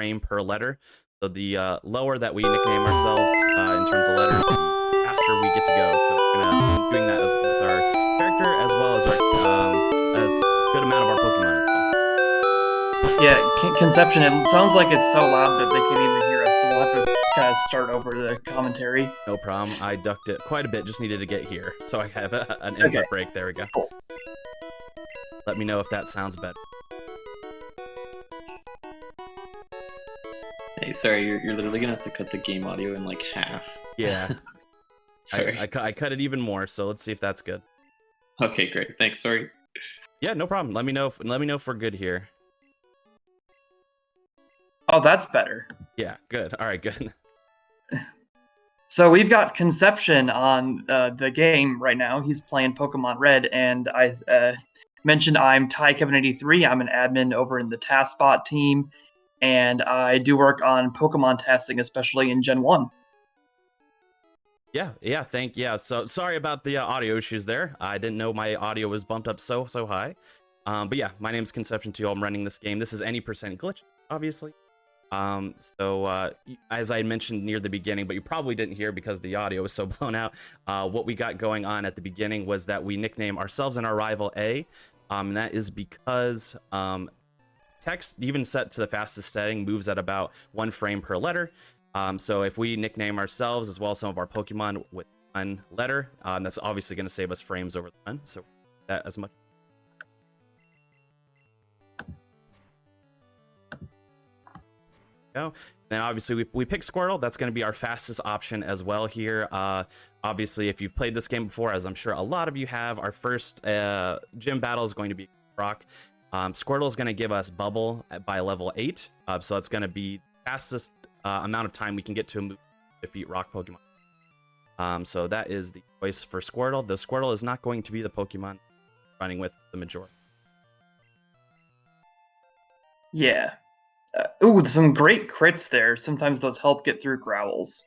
frame per letter. So the lower that we nickname ourselves in terms of letters, the faster we get to go. So we're gonna be doing that with our character as well as our as good amount of our Pokemon as well. Yeah, Conception, it sounds like it's so loud that they can't even hear us, so we'll have to kind of start over the commentary. No problem. I ducked it quite a bit, just needed to get here. So I have an input break. There we go. Cool. Let me know if that sounds better. Hey, sorry, you're literally gonna have to cut the game audio in like half. Yeah. Sorry. I cut it even more, so let's see if that's good. Okay, great. Thanks. Sorry. Yeah, no problem. Let me know if we're good here. Oh, that's better. Yeah, good. All right, good. So we've got Conception on the game right now. He's playing Pokemon Red, and I mentioned I'm TyKevin83. I'm an admin over in the TaskBot team, and I do work on Pokemon testing, especially in Gen 1. Yeah. So sorry about the audio issues there. I didn't know my audio was bumped up so high. But yeah, my name's Konception2. I'm running this game. This is any percent glitch, obviously. So as I mentioned near the beginning, but you probably didn't hear because the audio was so blown out, what we got going on at the beginning was that we nickname ourselves and our rival A. And that is because text, even set to the fastest setting, moves at about 1 frame per letter. So if we nickname ourselves as well as some of our Pokemon with 1 letter, that's obviously going to save us frames over the run. So that as much. Go. Then obviously we pick Squirtle. That's going to be our fastest option as well here. Obviously, if you've played this game before, as I'm sure a lot of you have, our first gym battle is going to be Rock. Squirtle is going to give us Bubble by level 8. So that's going to be the fastest amount of time we can get to a move to defeat Rock Pokemon. So that is the choice for Squirtle. The Squirtle is not going to be the Pokemon running with the majority. Yeah. Ooh, some great crits there. Sometimes those help get through growls.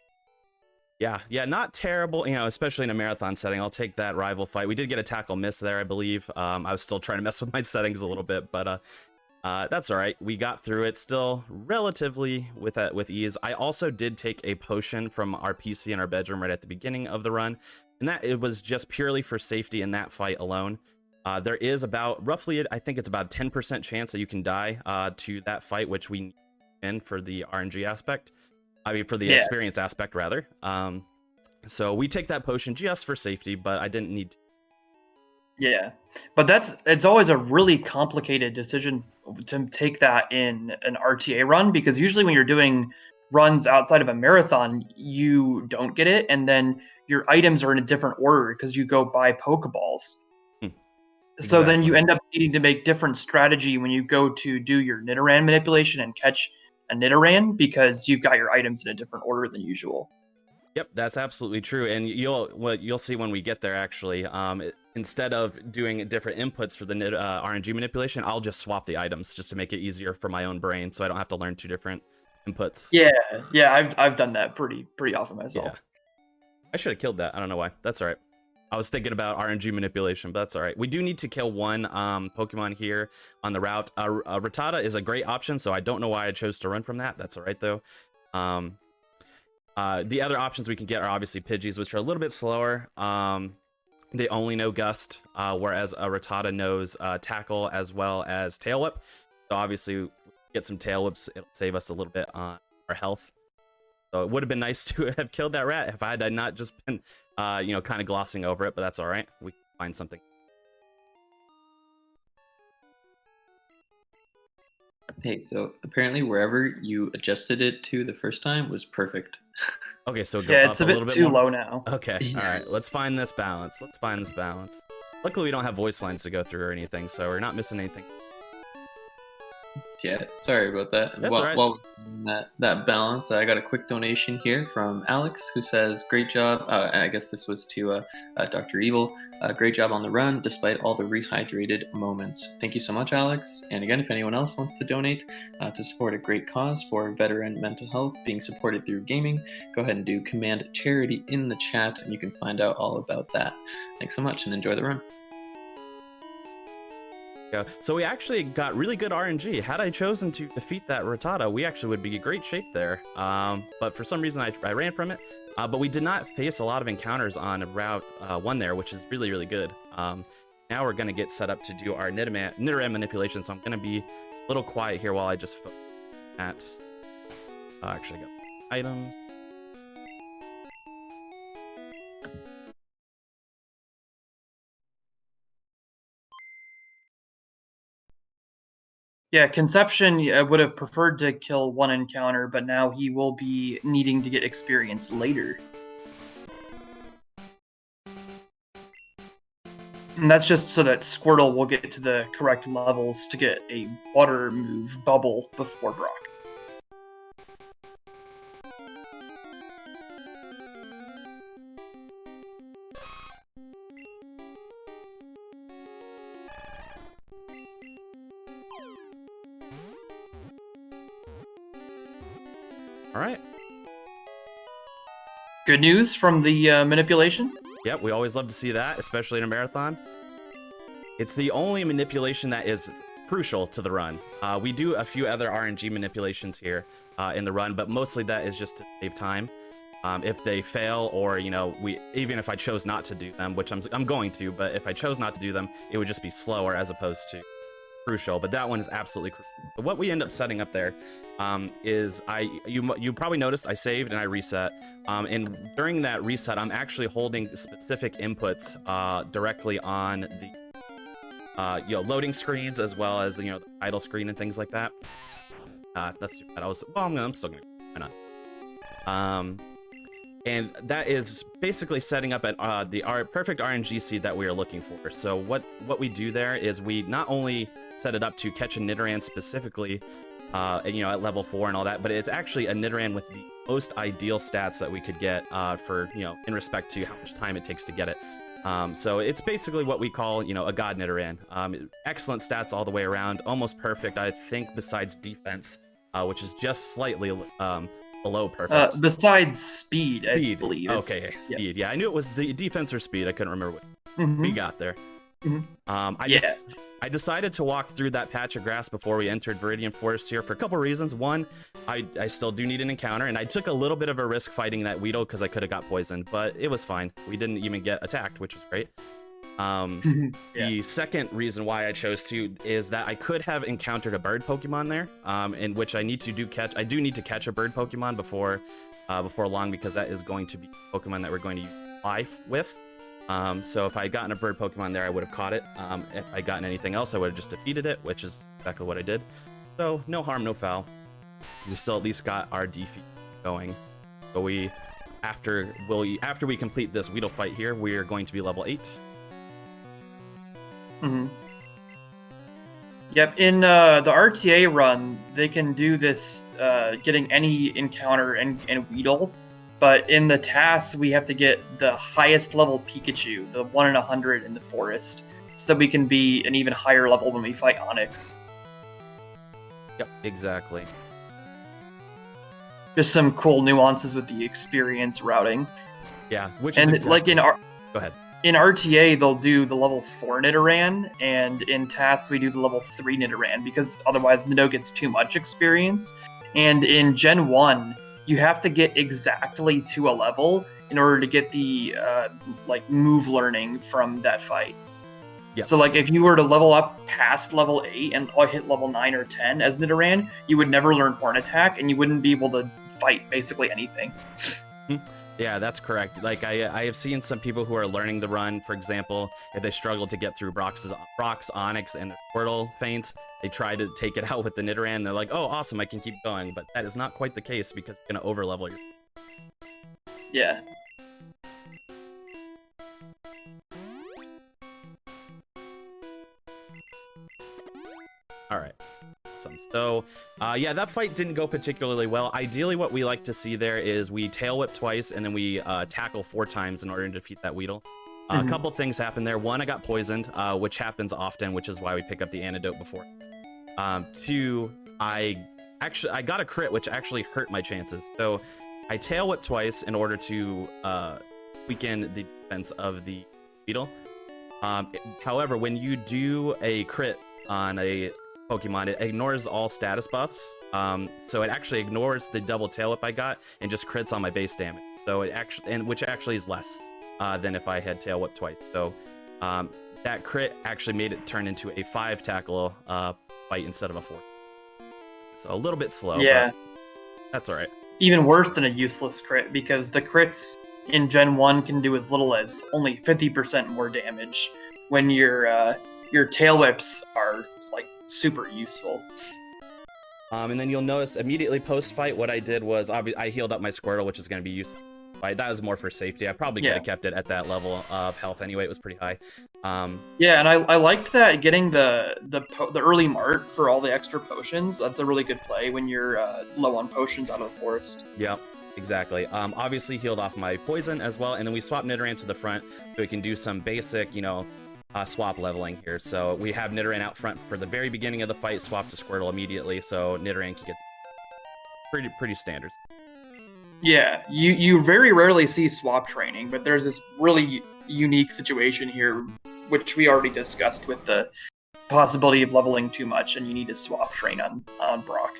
Yeah, not terrible, especially in a marathon setting. I'll take that rival fight. We did get a tackle miss there, I believe. I was still trying to mess with my settings a little bit, but that's all right. We got through it still relatively with ease. I also did take a potion from our PC in our bedroom right at the beginning of the run, and that it was just purely for safety in that fight alone. There is about roughly, I think it's about a 10% chance that you can die to that fight, which we need in for the RNG aspect. I mean, for the experience aspect, rather. So we take that potion just for safety, but I didn't need to. Yeah, but it's always a really complicated decision to take that in an RTA run, because usually when you're doing runs outside of a marathon, you don't get it, and then your items are in a different order because you go buy Pokeballs. So then you end up needing to make different strategy when you go to do your Nidoran manipulation and catch a Nidoran, because you've got your items in a different order than usual. Yep, that's absolutely true, and you'll see when we get there. Actually, instead of doing different inputs for the RNG manipulation, I'll just swap the items just to make it easier for my own brain, so I don't have to learn 2 different inputs. Yeah, I've done that pretty often myself. Yeah. I should have killed that. I don't know why. That's all right. I was thinking about RNG manipulation, but that's all right. We do need to kill 1 Pokemon here on the route. Rattata is a great option, so I don't know why I chose to run from that. That's all right, though. The other options we can get are obviously Pidgeys, which are a little bit slower. They only know Gust, whereas a Rattata knows Tackle as well as Tail Whip. So obviously, get some Tail Whips. It'll save us a little bit on our health. So it would have been nice to have killed that rat if I had not just been, kind of glossing over it, but that's all right. We can find something. Hey, so apparently wherever you adjusted it to the first time was perfect. Okay, so go up it's a little bit bit too more. low now. Okay, Yeah. all right. Let's find this balance. Luckily, we don't have voice lines to go through or anything, so we're not missing anything. Yeah, sorry about that. That's all right. While that balance, I got a quick donation here from Alex, who says, "Great job." I guess this was to Dr. Evil. Great job on the run, despite all the rehydrated moments. Thank you so much, Alex. And again, if anyone else wants to donate to support a great cause for veteran mental health being supported through gaming, go ahead and do Command Charity in the chat, and you can find out all about that. Thanks so much, and enjoy the run. go. So we actually got really good RNG. Had I chosen to defeat that Rattata, we actually would be in great shape there. But for some reason, I ran from it. But we did not face a lot of encounters on Route 1 there, which is really, really good. Now we're going to get set up to do our Nidoran manipulation, so I'm going to be a little quiet here while I just focus at... actually, I got items. Yeah, Conception would have preferred to kill one encounter, but now he will be needing to get experience later. And that's just so that Squirtle will get to the correct levels to get a water move bubble before Brock. All right. Good news from the manipulation? Yep, we always love to see that, especially in a marathon. It's the only manipulation that is crucial to the run. We do a few other RNG manipulations here in the run, but mostly that is just to save time. If they fail, or even if I chose not to do them, which I'm going to, but if I chose not to do them, it would just be slower as opposed to crucial. But that one is absolutely crucial. But what we end up setting up there is you probably noticed I saved and I reset. And during that reset, I'm actually holding specific inputs directly on the loading screens, as well as the idle screen and things like that. That's too bad. I'm still gonna, why not? And that is basically setting up our perfect RNG seed that we are looking for. So what we do there is we not only set it up to catch a Nidoran specifically, at level 4 and all that, but it's actually a Nidoran with the most ideal stats that we could get for in respect to how much time it takes to get it. So it's basically what we call a god Nidoran. Excellent stats all the way around, almost perfect, I think, besides defense, which is just slightly below perfect. Besides speed, I believe. Okay, speed. Yeah, I knew it was defense or speed. I couldn't remember what we got there. I decided to walk through that patch of grass before we entered Viridian Forest here for a couple reasons. One, I still do need an encounter, and I took a little bit of a risk fighting that Weedle because I could have got poisoned, but it was fine. We didn't even get attacked, which was great. The second reason why I chose to is that I could have encountered a bird Pokemon there, in which I do need to catch a bird Pokemon before long, because that is going to be a Pokemon that we're going to use life with. So if I had gotten a bird Pokemon there, I would have caught it. If I gotten anything else, I would have just defeated it, which is exactly what I did. So no harm, no foul. We still at least got our defeat going. So after we complete this Weedle fight here, we are going to be level 8. Yep, in the RTA run, they can do this getting any encounter and Weedle, but in the tasks, we have to get the highest level Pikachu, the 1 in 100 in the forest, so that we can be an even higher level when we fight Onix. Yep, exactly. Just some cool nuances with the experience routing. Yeah, which is exactly... like Go ahead. In RTA, they'll do the level 4 Nidoran, and in tasks, we do the level 3 Nidoran, because otherwise Nido gets too much experience. And in Gen 1, you have to get exactly to a level in order to get the move learning from that fight. Yep. So if you were to level up past level 8 and hit level 9 or 10 as Nidoran, you would never learn Horn Attack, and you wouldn't be able to fight basically anything. Yeah, that's correct. I have seen some people who are learning the run, for example, if they struggle to get through Brock's Onix, and the Squirtle feints, they try to take it out with the Nidoran, and they're like, oh, awesome, I can keep going. But that is not quite the case, because you're going to overlevel your... Yeah. All right. Awesome. So, yeah, that fight didn't go particularly well. Ideally, what we like to see there is we tail whip twice, and then we tackle 4 times in order to defeat that Weedle. A couple things happened there. 1, I got poisoned, which happens often, which is why we pick up the antidote before. 2, I got a crit, which actually hurt my chances. So I tail whip twice in order to weaken the defense of the Weedle. However, when you do a crit on a Pokemon, it ignores all status buffs. So it actually ignores the double tail whip I got and just crits on my base damage. So it actually, which actually is less than if I had tail whip twice. So that crit actually made it turn into a 5 tackle fight instead of a 4. So a little bit slow. Yeah, but that's all right. even worse than a useless crit, because the crits in Gen 1 can do as little as only 50% more damage when your tail whips are like super useful. And then you'll notice immediately post-fight, what I did was I healed up my Squirtle, which is going to be useful. That was more for safety. I probably could have kept it at that level of health anyway. It was pretty high. Yeah, and I liked that getting the early mart for all the extra potions. That's a really good play when you're low on potions out of the forest. Yep, exactly. Obviously healed off my poison as well, and then we swapped Nidoran to the front so we can do some basic, swap leveling here. So we have Nidoran out front for the very beginning of the fight, swap to Squirtle immediately, so Nidoran can get pretty standards. Yeah, you very rarely see swap training, but there's this really unique situation here, which we already discussed with the possibility of leveling too much, and you need to swap train on Brock.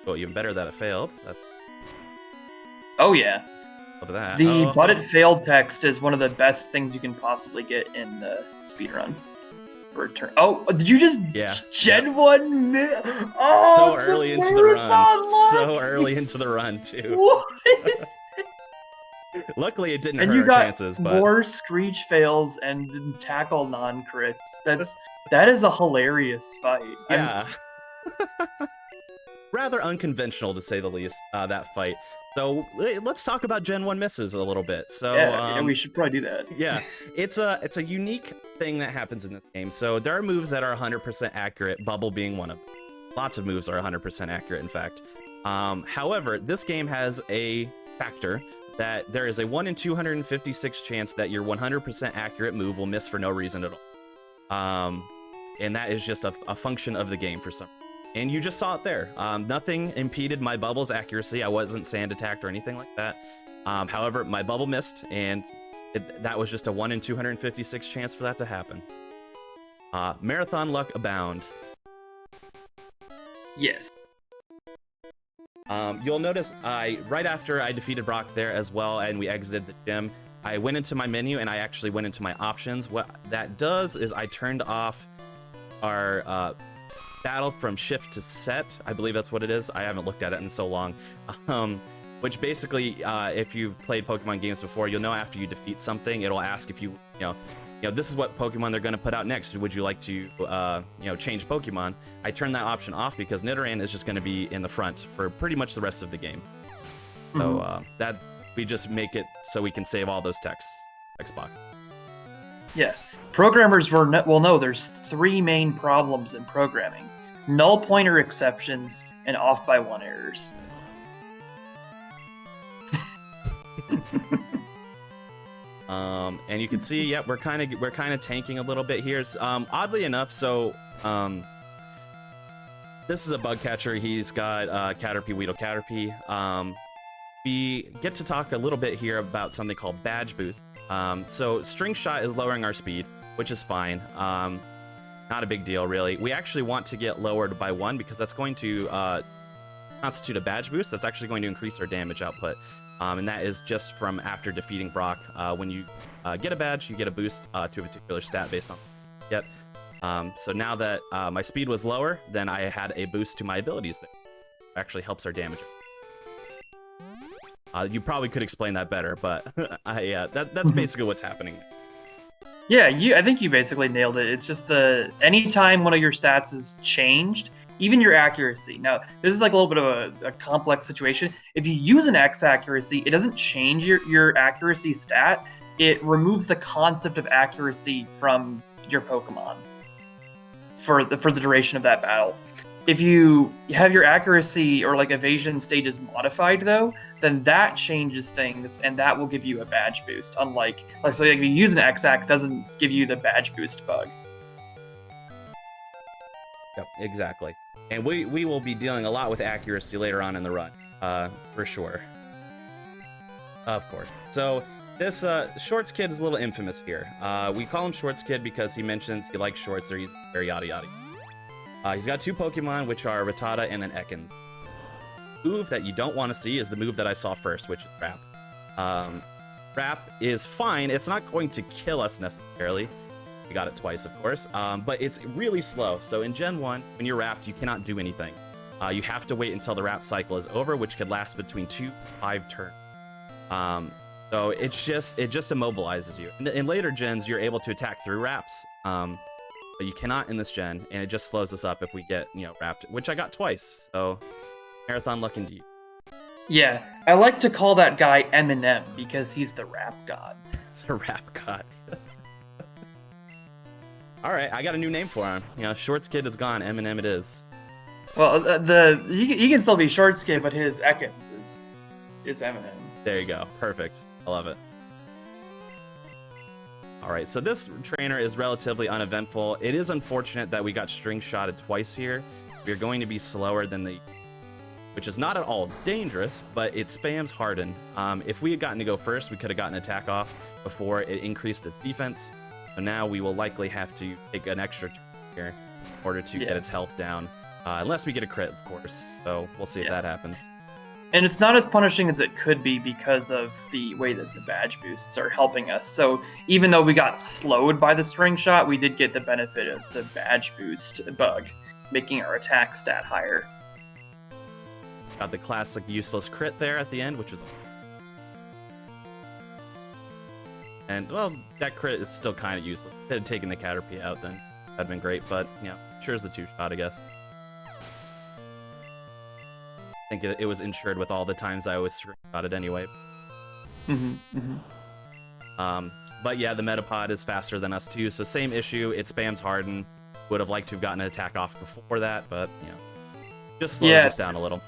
Well, even better that it failed. That's Oh yeah. Love that. The but it failed text is one of the best things you can possibly get in the speedrun. Return. Oh, did you just Gen 1? Oh, so early into the run. So early into the run, too. What is this? Luckily, it didn't and hurt you our got chances. But more screech fails and tackle non-crits. That is a hilarious fight. Yeah. Rather unconventional, to say the least, that fight. So let's talk about Gen 1 misses a little bit. So yeah, we should probably do that. Yeah, it's a unique thing that happens in this game. So there are moves that are 100% accurate, Bubble being one of them. Lots of moves are 100% accurate, in fact. However, this game has a factor that there is a 1 in 256 chance that your 100% accurate move will miss for no reason at all. And that is just a function of the game for some reason. And you just saw it there. Nothing impeded my Bubble's accuracy. I wasn't sand attacked or anything like that. However, my Bubble missed, and that was just a 1 in 256 chance for that to happen. Marathon luck abound. Yes. You'll notice right after I defeated Brock there as well, and we exited the gym, I went into my menu and I actually went into my options. What that does is I turned off our battle from shift to set. I believe that's what it is. I haven't looked at it in so long. Which basically, if you've played Pokemon games before, you'll know after you defeat something, it'll ask if you know, this is what Pokemon they're going to put out next. Would you like to, change Pokemon? I turned that option off because Nidoran is just going to be in the front for pretty much the rest of the game. So that we just make it so we can save all those text boxes. Yeah. Programmers will know there's 3 main problems in programming: null pointer exceptions and off by 1 errors. And you can see, we're kind of tanking a little bit here. Oddly enough, so this is a bug catcher. He's got Caterpie, Weedle, Caterpie. We get to talk a little bit here about something called badge boost. So string shot is lowering our speed, which is fine. Not a big deal, really. We actually want to get lowered by 1 because that's going to constitute a badge boost. That's actually going to increase our damage output. And that is just from after defeating Brock. When you get a badge, you get a boost to a particular stat based on it. So now that my speed was lower, then I had a boost to my abilities that actually helps our damage. You probably could explain that better, but that's basically what's happening. Yeah, I think you basically nailed it. It's just anytime one of your stats is changed, even your accuracy. Now, this is like a little bit of a complex situation. If you use an X accuracy, it doesn't change your accuracy stat. It removes the concept of accuracy from your Pokemon for the duration of that battle. If you have your accuracy or like evasion stages modified, though, then that changes things, and that will give you a badge boost. Unlike, so if you use an X-Act, doesn't give you the badge boost bug. Yep, exactly. And we will be dealing a lot with accuracy later on in the run, for sure. Of course. So This Shorts Kid is a little infamous here. We call him Shorts Kid because he mentions he likes shorts, they're easy, very yada yada. He's got 2 Pokemon, which are Rattata and an Ekans. The move that you don't want to see is the move that I saw first, which is Wrap. Wrap is fine. It's not going to kill us necessarily. We got it twice, of course, but it's really slow. So in Gen 1, when you're wrapped, you cannot do anything. You have to wait until the wrap cycle is over, which could last between 2 to 5 turns. So it just immobilizes you. In later gens, you're able to attack through wraps, but you cannot in this gen, and it just slows us up if we get, wrapped, which I got twice. So marathon luck indeed. Yeah, I like to call that guy Eminem because he's the rap god. The rap god. All right, I got a new name for him. Shorts Kid is gone. Eminem it is. Well, he can still be Shorts Kid, but his Ekans is Eminem. There you go. Perfect. I love it. All right, so this trainer is relatively uneventful. It is unfortunate that we got string shotted twice here. We're going to be slower than which is not at all dangerous, but it spams Harden. If we had gotten to go first, we could have gotten an attack off before it increased its defense. So now we will likely have to take an extra turn here in order to get its health down. Unless we get a crit, of course. So we'll see if that happens. And it's not as punishing as it could be because of the way that the badge boosts are helping us. So even though we got slowed by the string shot, we did get the benefit of the badge boost bug, making our attack stat higher. Got the classic useless crit there at the end, which was... And, well, that crit is still kind of useless. If it had taken the Caterpie out, then that'd been great, but, sure is the 2-shot, I guess. I think it was insured with all the times I was screenshotted anyway. But yeah, the Metapod is faster than us too, so same issue. It spams Harden. Would have liked to have gotten an attack off before that, but just slows us down a little.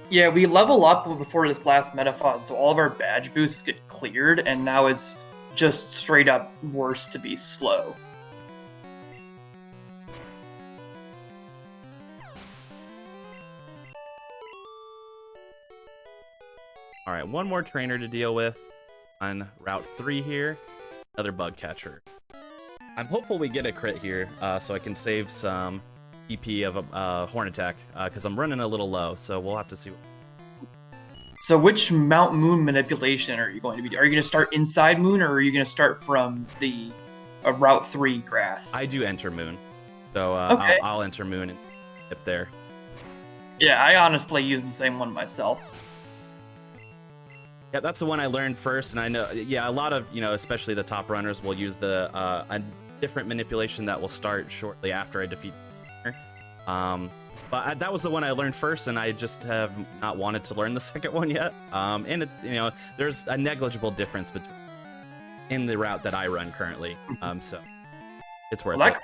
Yeah, we level up before this last Metapod, so all of our badge boosts get cleared, and now it's just straight up worse to be slow. All right, one more trainer to deal with on Route 3 here. Another bug catcher. I'm hopeful we get a crit here, so I can save some EP of a Horn Attack, because I'm running a little low, so we'll have to see. So which Mount Moon manipulation are you going to be doing? Are you going to start inside Moon, or are you going to start from the Route 3 grass? I do enter Moon, so okay. I'll enter Moon and dip there. Yeah, I honestly use the same one myself. Yeah, that's the one I learned first, and I know, a lot of, especially the top runners will use a different manipulation that will start shortly after I defeat the but that was the one I learned first, and I just have not wanted to learn the second one yet. And it's, there's a negligible difference in the route that I run currently, so it's worth it.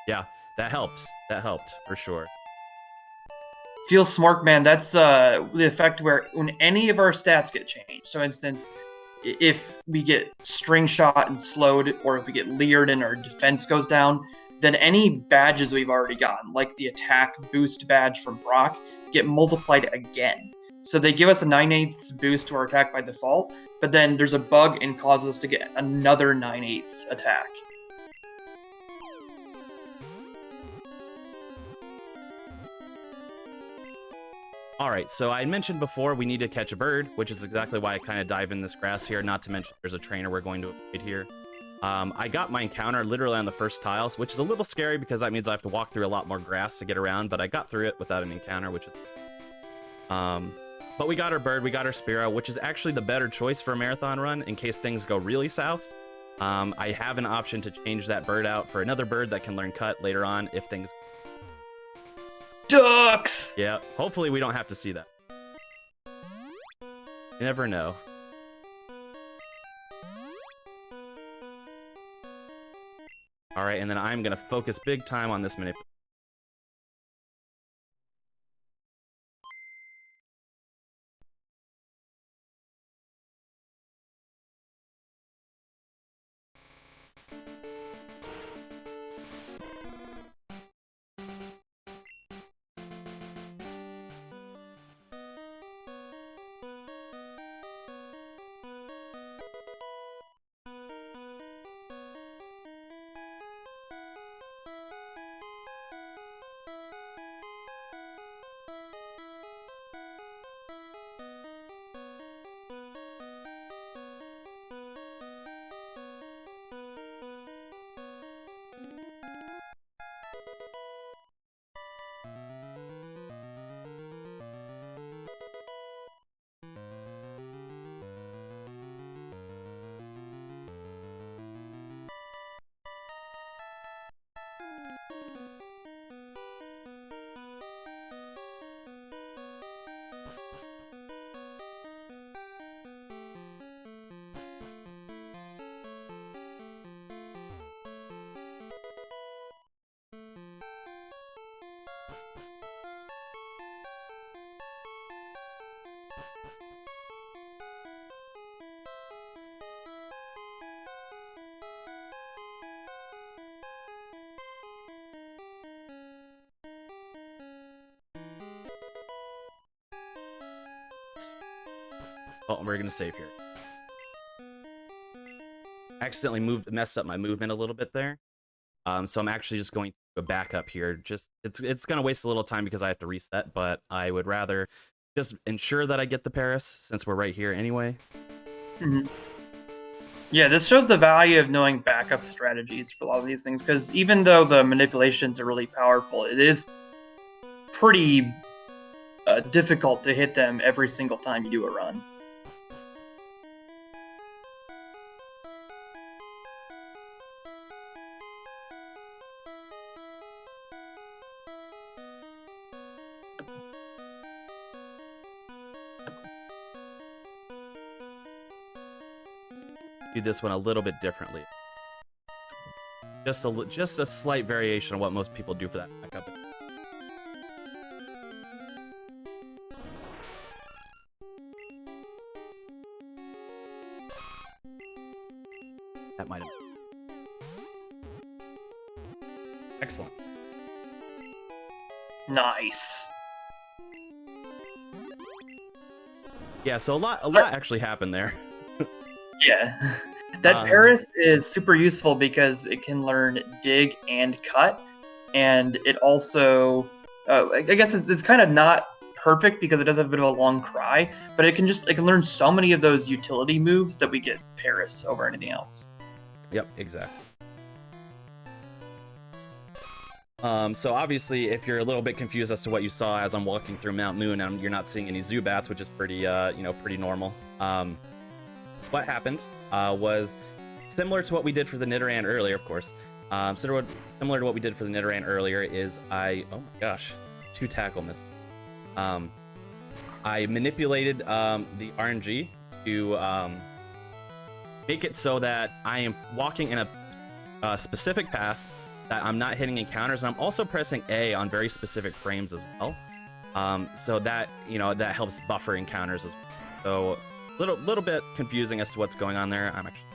Yeah, that helped. That helped for sure. Feel Smart Man, that's the effect where when any of our stats get changed. So, for instance, if we get string shot and slowed, or if we get leered and our defense goes down, then any badges we've already gotten, like the attack boost badge from Brock, get multiplied again. So they give us a 9/8 boost to our attack by default, but then there's a bug and causes us to get another 9/8 attack. Alright, so I mentioned before we need to catch a bird, which is exactly why I kind of dive in this grass here, not to mention there's a trainer we're going to avoid here. I got my encounter literally on the first tiles, which is a little scary because that means I have to walk through a lot more grass to get around, but I got through it without an encounter, which is... But we got our bird, we got our Spearow, which is actually the better choice for a marathon run in case things go really south. I have an option to change that bird out for another bird that can learn Cut later on if things... Ducks! Yeah, hopefully we don't have to see that. You never know. Alright, and then I'm gonna focus big time on this manipulation. Oh, we're gonna save here. Accidentally messed up my movement a little bit there. So I'm actually just going to go back up here. Just it's gonna waste a little time because I have to reset, but I would rather just ensure that I get the Paris since we're right here anyway. Mm-hmm. Yeah, this shows the value of knowing backup strategies for a lot of these things, because even though the manipulations are really powerful, it is pretty difficult to hit them every single time you do a run. Do this one a little bit differently. Just a slight variation of what most people do for that backup. That might have. Excellent. Nice. Yeah, so a lot actually happened there. Yeah. That Paris is super useful because it can learn dig and cut, and it also, I guess it's kind of not perfect because it does have a bit of a long cry, but it can learn so many of those utility moves that we get Paris over anything else. Yep, exactly. So obviously, if you're a little bit confused as to what you saw as I'm walking through Mount Moon, and you're not seeing any Zubats, which is pretty, pretty normal. What happened was similar to what we did for the Nidoran earlier, of course. Similar to what we did for the Nidoran earlier is oh my gosh, 2 tackle miss. I manipulated the RNG to make it so that I am walking in a specific path, that I'm not hitting encounters, and I'm also pressing A on very specific frames as well. So that, that helps buffer encounters as well. So little bit confusing as to what's going on there. I'm actually...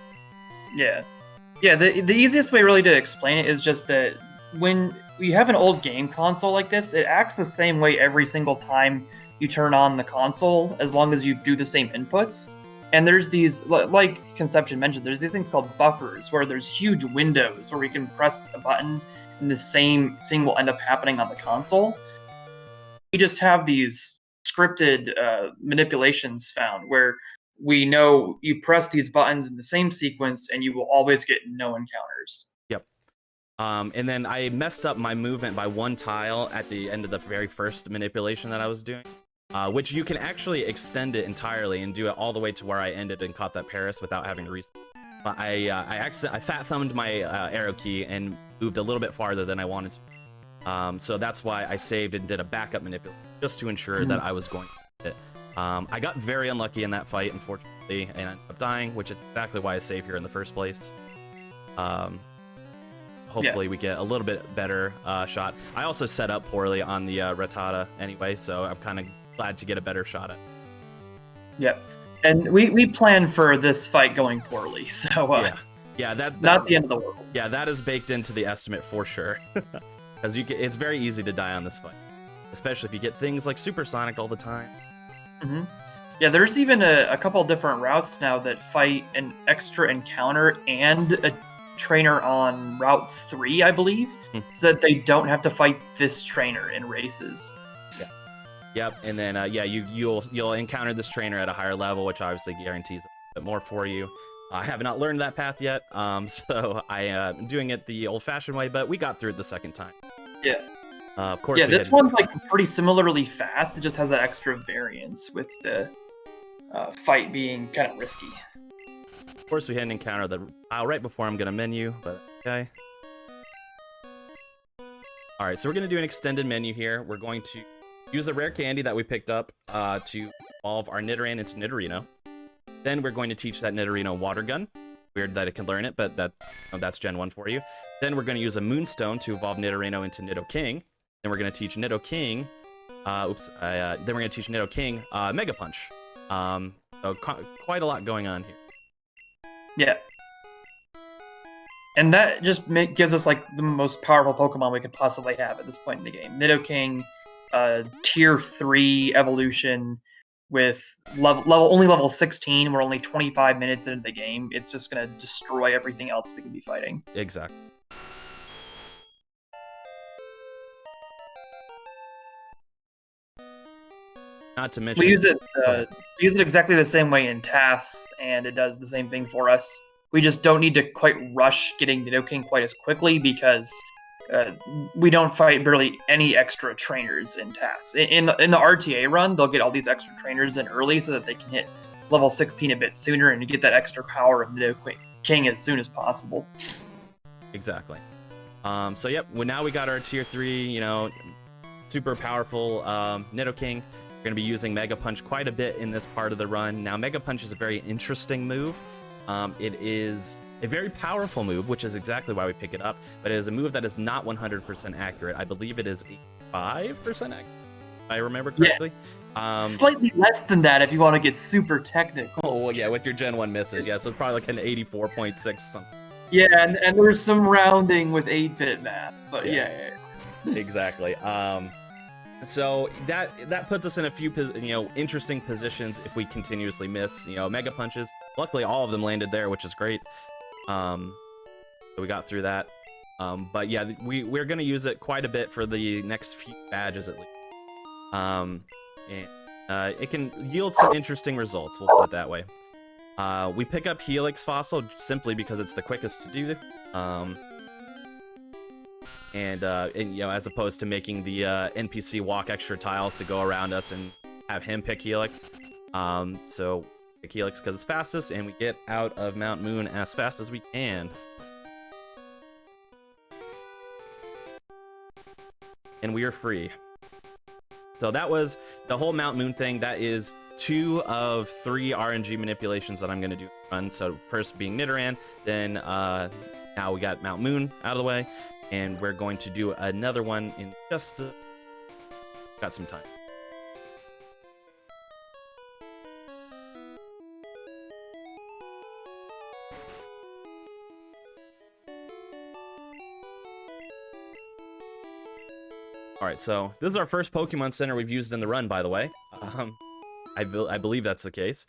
Yeah, the easiest way really to explain it is just that when you have an old game console like this, it acts the same way every single time you turn on the console, as long as you do the same inputs. And there's these, like Konception mentioned, there's these things called buffers, where there's huge windows where we can press a button and the same thing will end up happening on the console. We just have these scripted manipulations found where we know you press these buttons in the same sequence and you will always get no encounters. Yep. And then I messed up my movement by 1 tile at the end of the very first manipulation that I was doing, which you can actually extend it entirely and do it all the way to where I ended and caught that Paris without having to reset. But I fat thumbed my arrow key and moved a little bit farther than I wanted to. So that's why I saved and did a backup manipulation just to ensure that I was going to hit it. I got very unlucky in that fight, unfortunately, and ended up dying, which is exactly why I saved here in the first place. Hopefully we get a little bit better shot. I also set up poorly on the Rattata anyway, so I'm kind of glad to get a better shot at it. Yep. And we planned for this fight going poorly, so yeah, that not the end of the world. Yeah, that is baked into the estimate for sure. Because it's very easy to die on this fight, especially if you get things like Supersonic all the time. Mm-hmm. Yeah, there's even a couple different routes now that fight an extra encounter and a trainer on Route 3, I believe, so that they don't have to fight this trainer in races. Yeah. Yep, and then you'll encounter this trainer at a higher level, which obviously guarantees a bit more for you. I have not learned that path yet, so I am doing it the old-fashioned way, but we got through it the second time. Yeah. Of course. Yeah, this one's like pretty similarly fast. It just has that extra variance with the fight being kind of risky. Of course, we had an encounter that right before I'm gonna menu, but okay. All right, so we're gonna do an extended menu here. We're going to use the rare candy that we picked up to evolve our Nidoran into Nidorino. Then we're going to teach that Nidorino Water Gun. Weird that it can learn it, but that's Gen 1 for you. Then we're going to use a Moonstone to evolve Nidorino into Nidoking. Then we're going to teach Nidoking Then we're gonna teach Nidoking Mega Punch. So quite a lot going on here. Yeah. And that just gives us like the most powerful Pokemon we could possibly have at this point in the game. Nidoking, tier 3 evolution with only level 16. We're only 25 minutes into the game. It's just gonna destroy everything else we could be fighting. Exactly. Not to mention, we use it exactly the same way in tasks, and it does the same thing for us. We just don't need to quite rush getting Nidoking quite as quickly because we don't fight barely any extra trainers in tasks. In the RTA run, they'll get all these extra trainers in early so that they can hit level 16 a bit sooner and get that extra power of Nidoking as soon as possible. Exactly. So yep, now we got our tier 3, super powerful Nidoking. We're going to be using Mega Punch quite a bit in this part of the run. Now, Mega Punch is a very interesting move. It is a very powerful move, which is exactly why we pick it up, but it is a move that is not 100% accurate. I believe it is 85% accurate, if I remember correctly. Yes. Slightly less than that if you want to get super technical. Oh, well, yeah, with your Gen 1 misses. Yeah, so it's probably like an 84.6 something. Yeah, and there's some rounding with 8-bit math, but yeah. Exactly. So that puts us in a few interesting positions if we continuously miss Mega Punches. Luckily, all of them landed there, which is great. So we got through that. But yeah, we're gonna use it quite a bit for the next few badges at least. And it can yield some interesting results. We'll put it that way. We pick up Helix Fossil simply because it's the quickest to do. And as opposed to making the NPC walk extra tiles to go around us and have him pick Helix. So pick Helix because it's fastest, and we get out of Mount Moon as fast as we can. And we are free. So that was the whole Mount Moon thing. That is 2 of 3 RNG manipulations that I'm going to do run. So first being Nidoran, then now we got Mount Moon out of the way. And we're going to do another one in just got some time. All right, so this is our first Pokemon Center we've used in the run, by the way. I believe that's the case.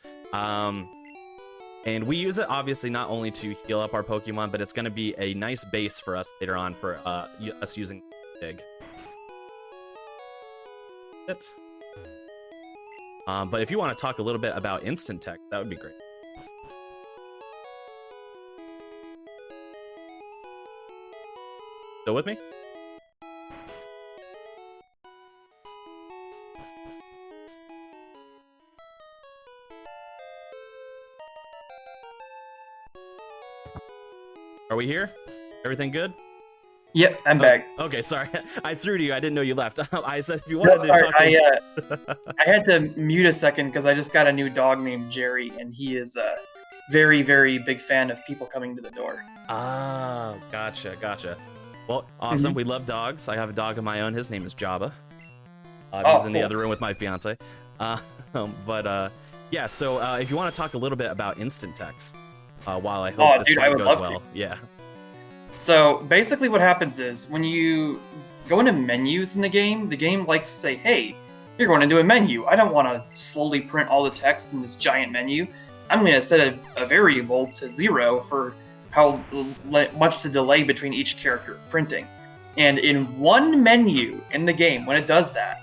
And we use it, obviously, not only to heal up our Pokemon, but it's going to be a nice base for us later on for us using Dig. But if you want to talk a little bit about Instant Tech, that would be great. Still with me? Are we here? Everything good? Yep, I'm back. Okay, sorry. I threw to you. I didn't know you left. I said if you wanted to talk... I had to mute a second because I just got a new dog named Jerry, and he is a very, very big fan of people coming to the door. Ah, gotcha. Well, awesome. We love dogs. I have a dog of my own. His name is Jabba. He's in the other room with my fiance. Yeah, so if you want to talk a little bit about Instant Text, while I hope this fight goes well. Yeah. So basically what happens is when you go into menus in the game likes to say, hey, you're going into a menu. I don't want to slowly print all the text in this giant menu. I'm going to set a variable to 0 for how much to delay between each character printing. And in one menu in the game, when it does that,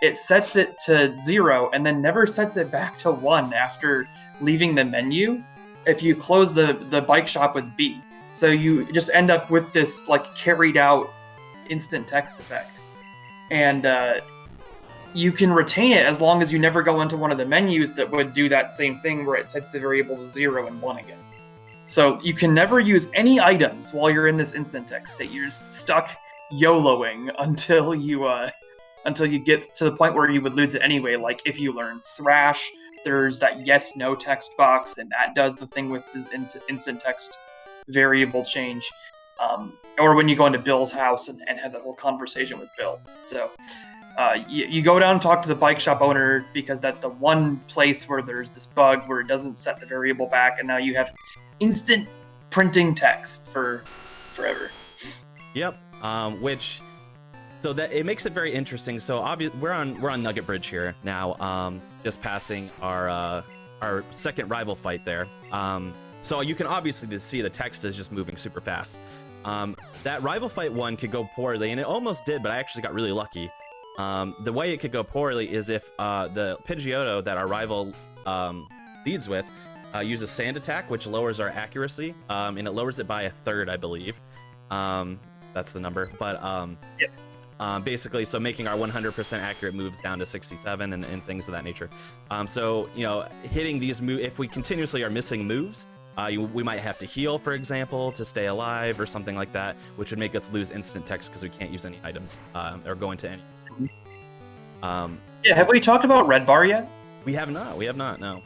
it sets it to 0 and then never sets it back to 1 after leaving the menu if you close the bike shop with B. So you just end up with this like carried out instant text effect. And you can retain it as long as you never go into one of the menus that would do that same thing where it sets the variable to 0 and 1 again. So you can never use any items while you're in this instant text state. You're just stuck YOLOing until you get to the point where you would lose it anyway. Like if you learn Thrash, there's that yes/no text box, and that does the thing with this instant text variable change. Or when you go into Bill's house and have that whole conversation with Bill. So You go down and talk to the bike shop owner because that's the one place where there's this bug where it doesn't set the variable back, and now you have instant printing text for forever. Yep. So that it makes it very interesting. So we're on Nugget Bridge here now, just passing our second rival fight there. So you can obviously see the text is just moving super fast. That rival fight one could go poorly, and it almost did, but I actually got really lucky. The way it could go poorly is if the Pidgeotto that our rival leads with uses Sand Attack, which lowers our accuracy, and it lowers it by a third, I believe. That's the number, but Yep. basically, so making our 100% accurate moves down to 67 and things of that nature. So, you know, hitting these moves, if we continuously are missing moves, we might have to heal, for example, to stay alive or something like that, which would make us lose instant text because we can't use any items or go into any. Yeah, have we talked about Red Bar yet? We have not, no.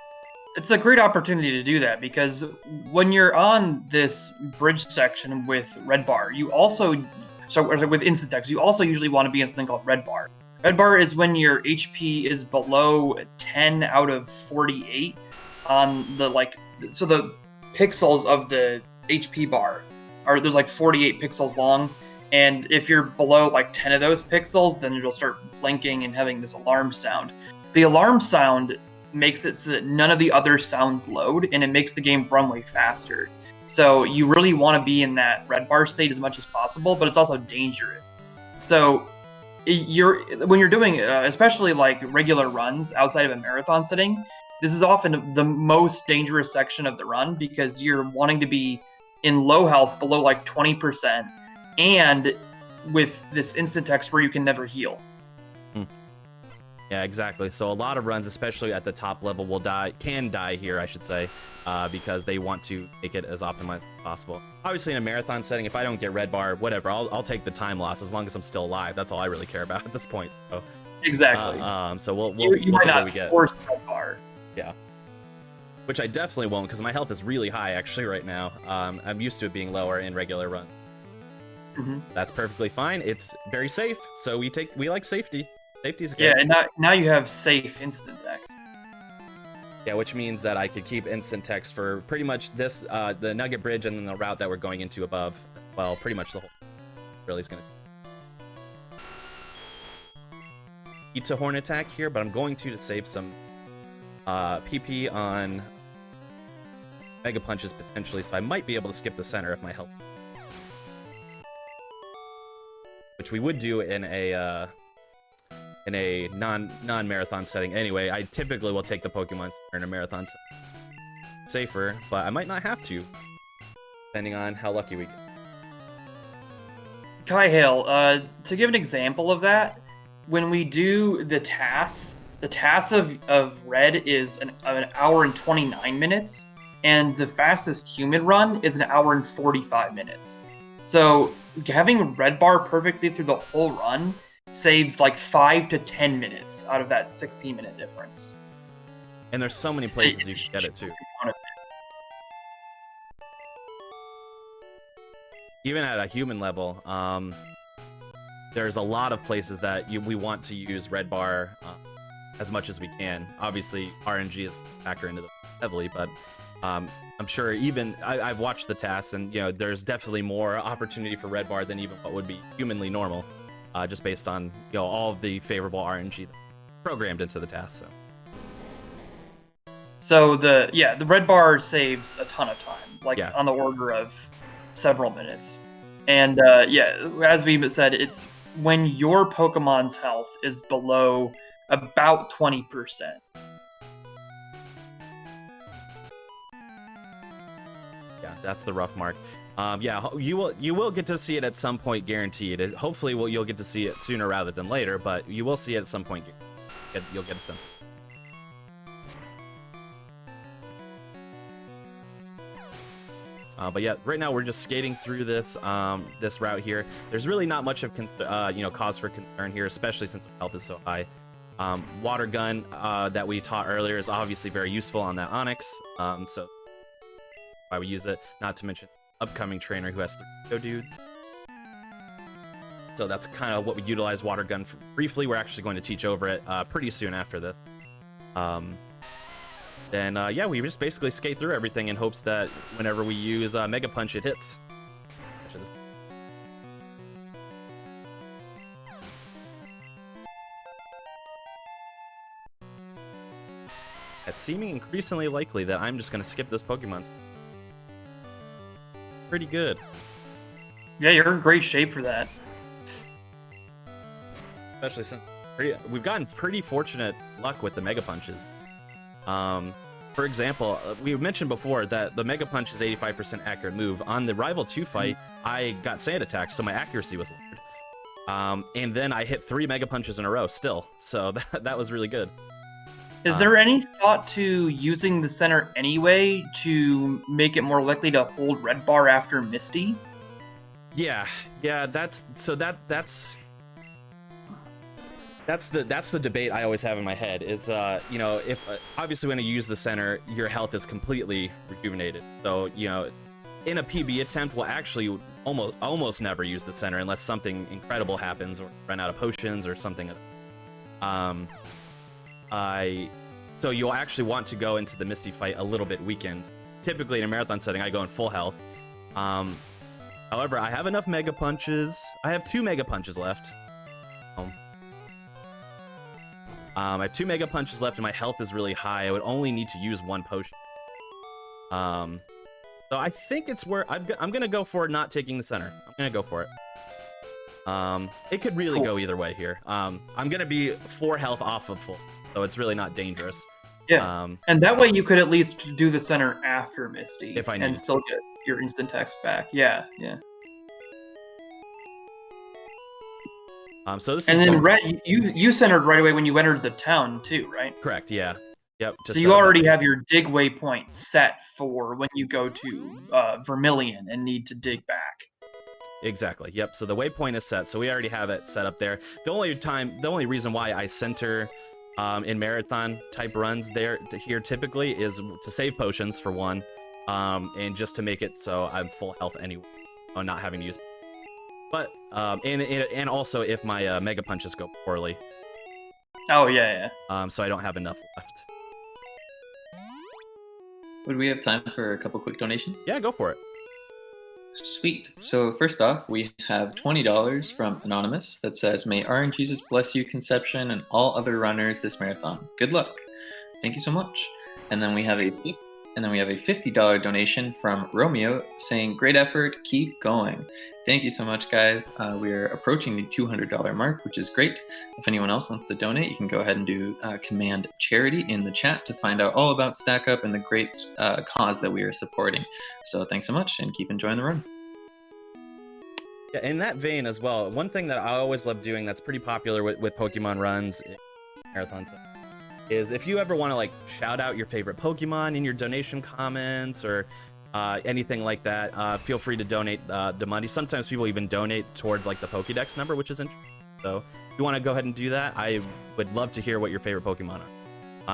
It's a great opportunity to do that because when you're on this bridge section with Red Bar, you also, with instant text, you also usually want to be in something called Red Bar. Red Bar is when your HP is below 10 out of 48 on so the pixels of the HP bar there's like 48 pixels long, and if you're below like 10 of those pixels, then it'll start blinking and having this alarm sound. The alarm sound makes it so that none of the other sounds load, and it makes the game run way faster. So you really want to be in that red bar state as much as possible, but it's also dangerous. So when you're doing, especially like regular runs outside of a marathon setting, this is often the most dangerous section of the run because you're wanting to be in low health below like 20%, and with this instant text where you can never heal. Yeah, exactly. So a lot of runs, especially at the top level, can die here, I should say, because they want to make it as optimized as possible. Obviously, in a marathon setting, if I don't get red bar, whatever, I'll take the time loss as long as I'm still alive. That's all I really care about at this point. So exactly. So we'll you take might what not we get. force red bar. Yeah. Which I definitely won't, because my health is really high actually right now. I'm used to it being lower in regular run. Mm-hmm. That's perfectly fine. It's very safe, so we like safety. Safety's good. Yeah, and now you have safe instant text. Yeah, which means that I could keep instant text for pretty much this, the Nugget Bridge, and then the route that we're going into above. Well, pretty much the whole. Really is gonna eat to horn attack here, but I'm going to save some PP on Mega Punches potentially, so I might be able to skip the center if my health. Which we would do in a non-marathon setting anyway. I typically will take the Pokemon in a marathon setting. Safer, but I might not have to, depending on how lucky we get. Kai Hale, to give an example of that, when we do the TAS of red is an hour and 29 minutes, and the fastest human run is an hour and 45 minutes. So having red bar perfectly through the whole run saves like 5 to 10 minutes out of that 16-minute difference. And there's so many places you can get it too. Even at a human level, there's a lot of places that we want to use red bar as much as we can. Obviously, RNG is a factor into this heavily, but I'm sure even I've watched the tasks, and you know there's definitely more opportunity for red bar than even what would be humanly normal. Just based on all of the favorable RNG programmed into the task. So the red bar saves a ton of time, on the order of several minutes. And as we said, it's when your Pokemon's health is below about 20%. Yeah, that's the rough mark. You will get to see it at some point, guaranteed. Hopefully, you'll get to see it sooner rather than later, but you will see it at some point. You'll get a sense of it. But yeah, right now we're just skating through this this route here. There's really not much of cause for concern here, especially since health is so high. Water gun that we taught earlier is obviously very useful on that Onyx, so why we use it. Not to mention upcoming trainer who has 3 dudes. So that's kind of what we utilize water gun for briefly. We're actually going to teach over it pretty soon after this. Then yeah, we just basically skate through everything in hopes that whenever we use Mega Punch, it hits. It's seeming increasingly likely that I'm just going to skip this Pokemon. Pretty good. Yeah, you're in great shape for that. Especially since we've gotten pretty fortunate luck with the Mega Punches. For example, we mentioned before that the Mega Punch is 85% accurate move. On the Rival 2 fight, I got Sand Attack, so my accuracy was lowered. And then I hit 3 Mega Punches in a row still, so that was really good. Is there any thought to using the center anyway to make it more likely to hold Red Bar after Misty? Yeah, that's the debate I always have in my head is, you know, if obviously when you use the center, your health is completely rejuvenated. So, you know, in a PB attempt, we'll actually almost never use the center unless something incredible happens or run out of potions or something. So you'll actually want to go into the Misty fight a little bit weakened. Typically in a marathon setting, I go in full health. However, I have enough Mega Punches. I have 2 Mega Punches left. I have 2 Mega Punches left and my health is really high. I would only need to use 1 potion. So I think it's where I'm gonna go for not taking the center. I'm gonna go for it. It could really go either way here. I'm gonna be 4 health off of full, so it's really not dangerous. Yeah, and that way you could at least do the center after Misty if I need and still get your instant text back. Yeah. So this and is then Red, you centered right away when you entered the town too, right? Correct. Yeah. Yep. So you already have your dig waypoint set for when you go to Vermilion and need to dig back. Exactly. Yep. So the waypoint is set. So we already have it set up there. The only reason why I center in marathon type runs here typically is to save potions for one, and just to make it so I'm full health anyway, not having to use. But and also if my Mega Punches go poorly. Oh yeah. So I don't have enough left. Would we have time for a couple quick donations? Yeah, go for it. Sweet. So first off, we have $20 from Anonymous that says, "May RNGesus bless you, Conception, and all other runners this marathon. Good luck." Thank you so much. And then we have a $50 donation from Romeo saying, "Great effort, keep going." Thank you so much, guys. We're approaching the $200 mark, which is great. If anyone else wants to donate, you can go ahead and do command charity in the chat to find out all about Stack Up and the great cause that we are supporting. So thanks so much and keep enjoying the run. Yeah, in that vein as well, one thing that I always love doing that's pretty popular with Pokemon runs, marathons, is if you ever want to like shout out your favorite Pokemon in your donation comments or anything like that, feel free to donate the money. Sometimes people even donate towards like the Pokédex number, which is interesting. So if you want to go ahead and do that, I would love to hear what your favorite Pokemon are.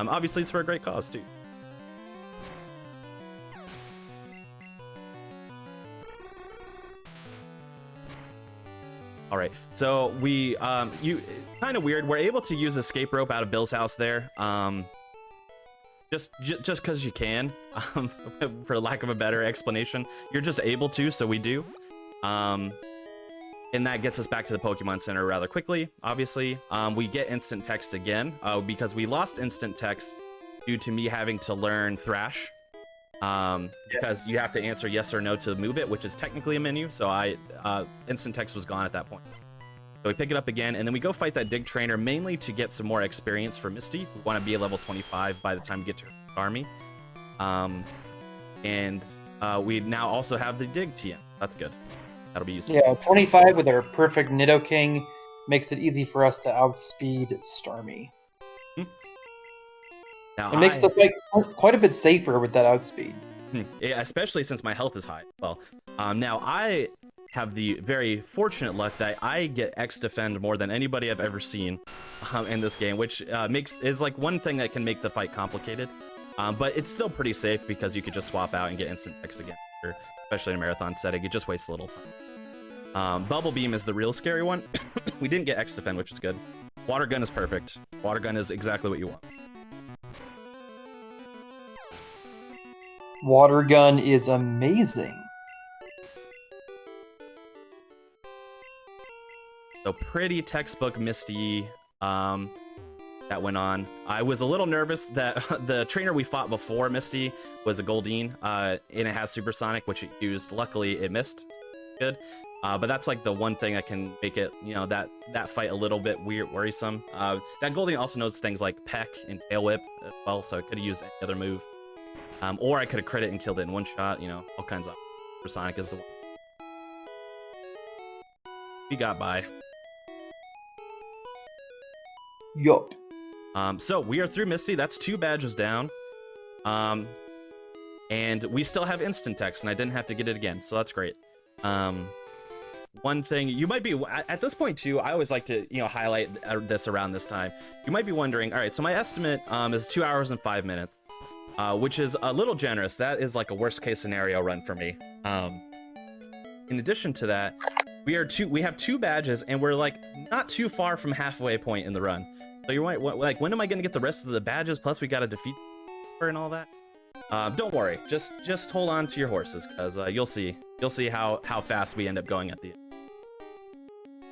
Obviously, it's for a great cause too. All right, so we kind of weird. We're able to use escape rope out of Bill's house there. Just because you can, for lack of a better explanation. You're just able to, so we do. And that gets us back to the Pokemon Center rather quickly, obviously. We get instant text again, because we lost instant text due to me having to learn Thrash. Because you have to answer yes or no to move it, which is technically a menu, so instant text was gone at that point. So we pick it up again, and then we go fight that Dig Trainer, mainly to get some more experience for Misty. We want to be a level 25 by the time we get to Army. And we now also have the Dig TM. That's good. That'll be useful. Yeah, 25 with our perfect Nidoking makes it easy for us to outspeed Starmie. Now, it makes the fight quite a bit safer with that outspeed. Yeah, especially since my health is high. Well, now I have the very fortunate luck that I get X defend more than anybody I've ever seen in this game, which is like one thing that can make the fight complicated. But it's still pretty safe because you could just swap out and get instant text again, especially in a marathon setting. It just wastes a little Bubble Beam is the real scary one. We didn't get X Defend, which is good. Water Gun is perfect. Water Gun is exactly what you want. Water gun is amazing. So pretty textbook Misty that went on. I was a little nervous that the trainer we fought before Misty was a Goldeen, and it has Supersonic, which it used. Luckily, it missed. Good. But that's like the one thing that can make it, that fight a little bit worrisome. That Goldeen also knows things like Peck and Tail Whip as well, so it could have used any other move. Or I could have crit it and killed it in one shot, all kinds of. Supersonic is the one. We got by. Yup. So we are through Misty. That's 2 badges down. And we still have instant text, and I didn't have to get it again, so that's great. One thing you might be at this point too, I always like to highlight this around this time. You might be wondering, all right, so my estimate is 2 hours and 5 minutes, which is a little generous. That is like a worst case scenario run for me. In addition to that, we have 2 badges, and we're like not too far from halfway point in the run. So you might like, when am I going to get the rest of the badges? Plus we got to defeat her and all that. Don't worry, just hold on to your horses, because you'll see how fast we end up going at the end.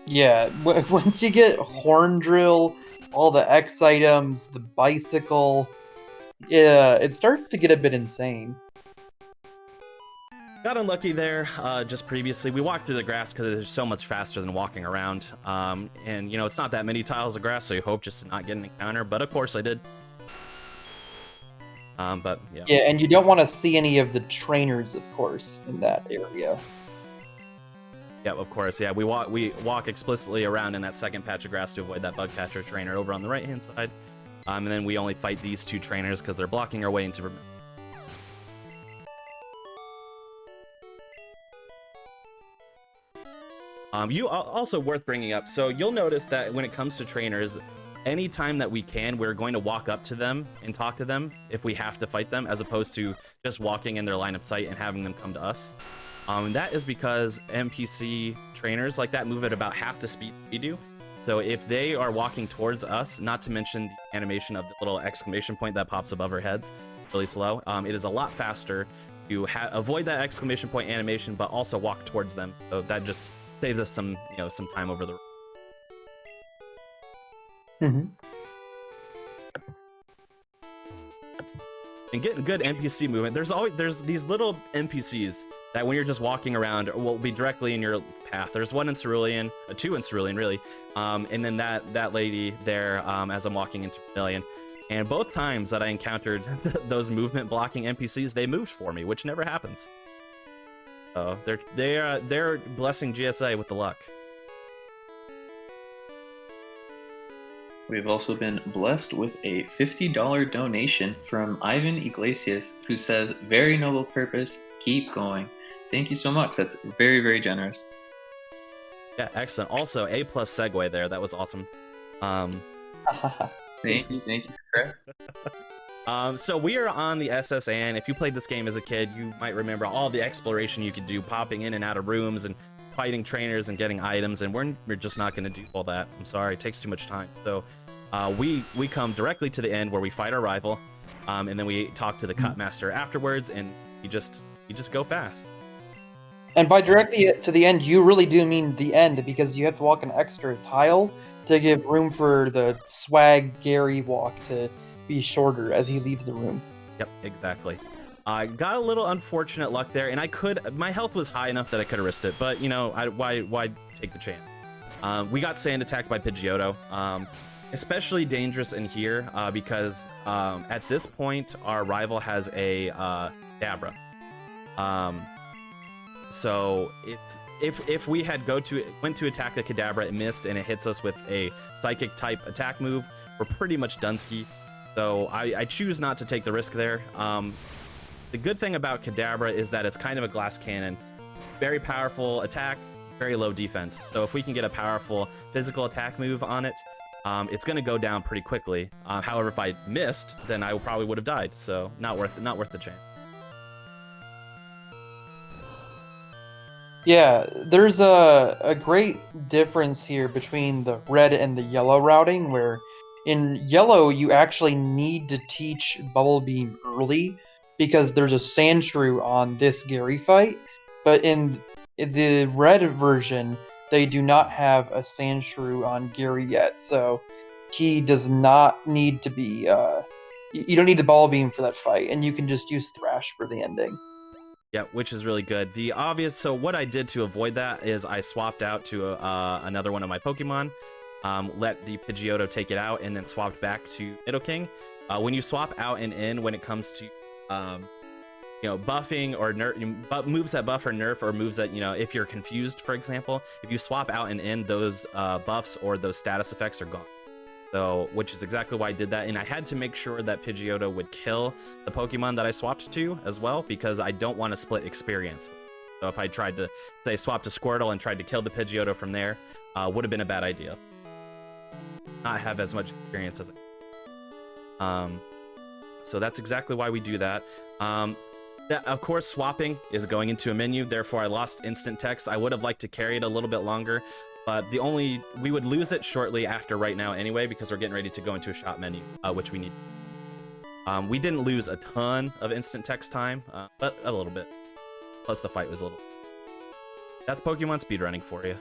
Yeah, once you get Horn Drill, all the X items, the bicycle, yeah, it starts to get a bit insane. Got unlucky there just previously. We walked through the grass because it is so much faster than walking around. And, it's not that many tiles of grass, so you hope just to not get an encounter. But, of course, I did. But, yeah. Yeah, and you don't want to see any of the trainers, of course, in that area. Yeah, of course. Yeah, we walk explicitly around in that second patch of grass to avoid that bug catcher trainer over on the right-hand side. And then we only fight these 2 trainers because they're blocking our way into... You also worth bringing up, so you'll notice that when it comes to trainers, anytime that we can, we're going to walk up to them and talk to them if we have to fight them, as opposed to just walking in their line of sight and having them come to us. That is because NPC trainers like that move at about half the speed we do. So if they are walking towards us, not to mention the animation of the little exclamation point that pops above our heads, really slow, it is a lot faster to avoid that exclamation point animation, but also walk towards them. So that just saves us some time over the. Mm-hmm. And getting good NPC movement. There's these little NPCs that when you're just walking around will be directly in your path. There's one in Cerulean, 2 in Cerulean really, and then that lady there as I'm walking into Vermilion. And both times that I encountered those movement blocking NPCs, they moved for me, which never happens. So they're blessing GSA with the luck. We've also been blessed with a $50 donation from Ivan Iglesias, who says, "Very noble purpose, keep going." Thank you so much. That's very, very generous. Yeah, excellent. Also, A+ segue there. That was awesome. Thank you, Craig. So we are on the SSN. If you played this game as a kid, you might remember all the exploration you could do, popping in and out of rooms and fighting trainers and getting items, and we're just not going to do all that. I'm sorry, it takes too much time. So we come directly to the end where we fight our rival, and then we talk to the cut master afterwards, and you just go fast. And by directly to the end, you really do mean the end, because you have to walk an extra tile to give room for the swag Gary walk to be shorter as he leaves the room. Yep, exactly. I got a little unfortunate luck there, and my health was high enough that I could have risked it, but why take the chance? We got sand attacked by Pidgeotto, especially dangerous in here because at this point our rival has a Kadabra. So it's if we had went to attack the Kadabra, it missed, and it hits us with a psychic type attack move, we're pretty much Dunsky. So I choose not to take the risk there. The good thing about Kadabra is that it's kind of a glass cannon. Very powerful attack, very low defense. So if we can get a powerful physical attack move on it, it's going to go down pretty quickly. However, if I missed, then I probably would have died. So not worth the chance. Yeah, there's a great difference here between the red and the yellow routing, where in yellow you actually need to teach Bubble Beam early because there's a Sandshrew on this Gary fight, but in the red version they do not have a Sandshrew on Gary yet, so he does not need to be you don't need the Bubble Beam for that fight, and you can just use Thrash for the ending. Yeah, which is really good. The obvious, so what I did to avoid that is I swapped out to another one of my Pokemon, let the Pidgeotto take it out, and then swapped back to Nidoking. When you swap out and in, when it comes to, buffing or nerf, moves that buff or nerf, or moves that, if you're confused, for example, if you swap out and in, those buffs or those status effects are gone. So, which is exactly why I did that, and I had to make sure that Pidgeotto would kill the Pokemon that I swapped to as well, because I don't want to split experience. So if I tried to, say, swap to Squirtle and tried to kill the Pidgeotto from there, would have been a bad idea. Not have as much experience as I. So that's exactly why we do that. Of course, swapping is going into a menu, therefore I lost instant text. I would have liked to carry it a little bit longer, but we would lose it shortly after right now anyway, because we're getting ready to go into a shop menu, which we need. We didn't lose a ton of instant text time, but a little bit. Plus the fight was a little. That's Pokemon speedrunning for you.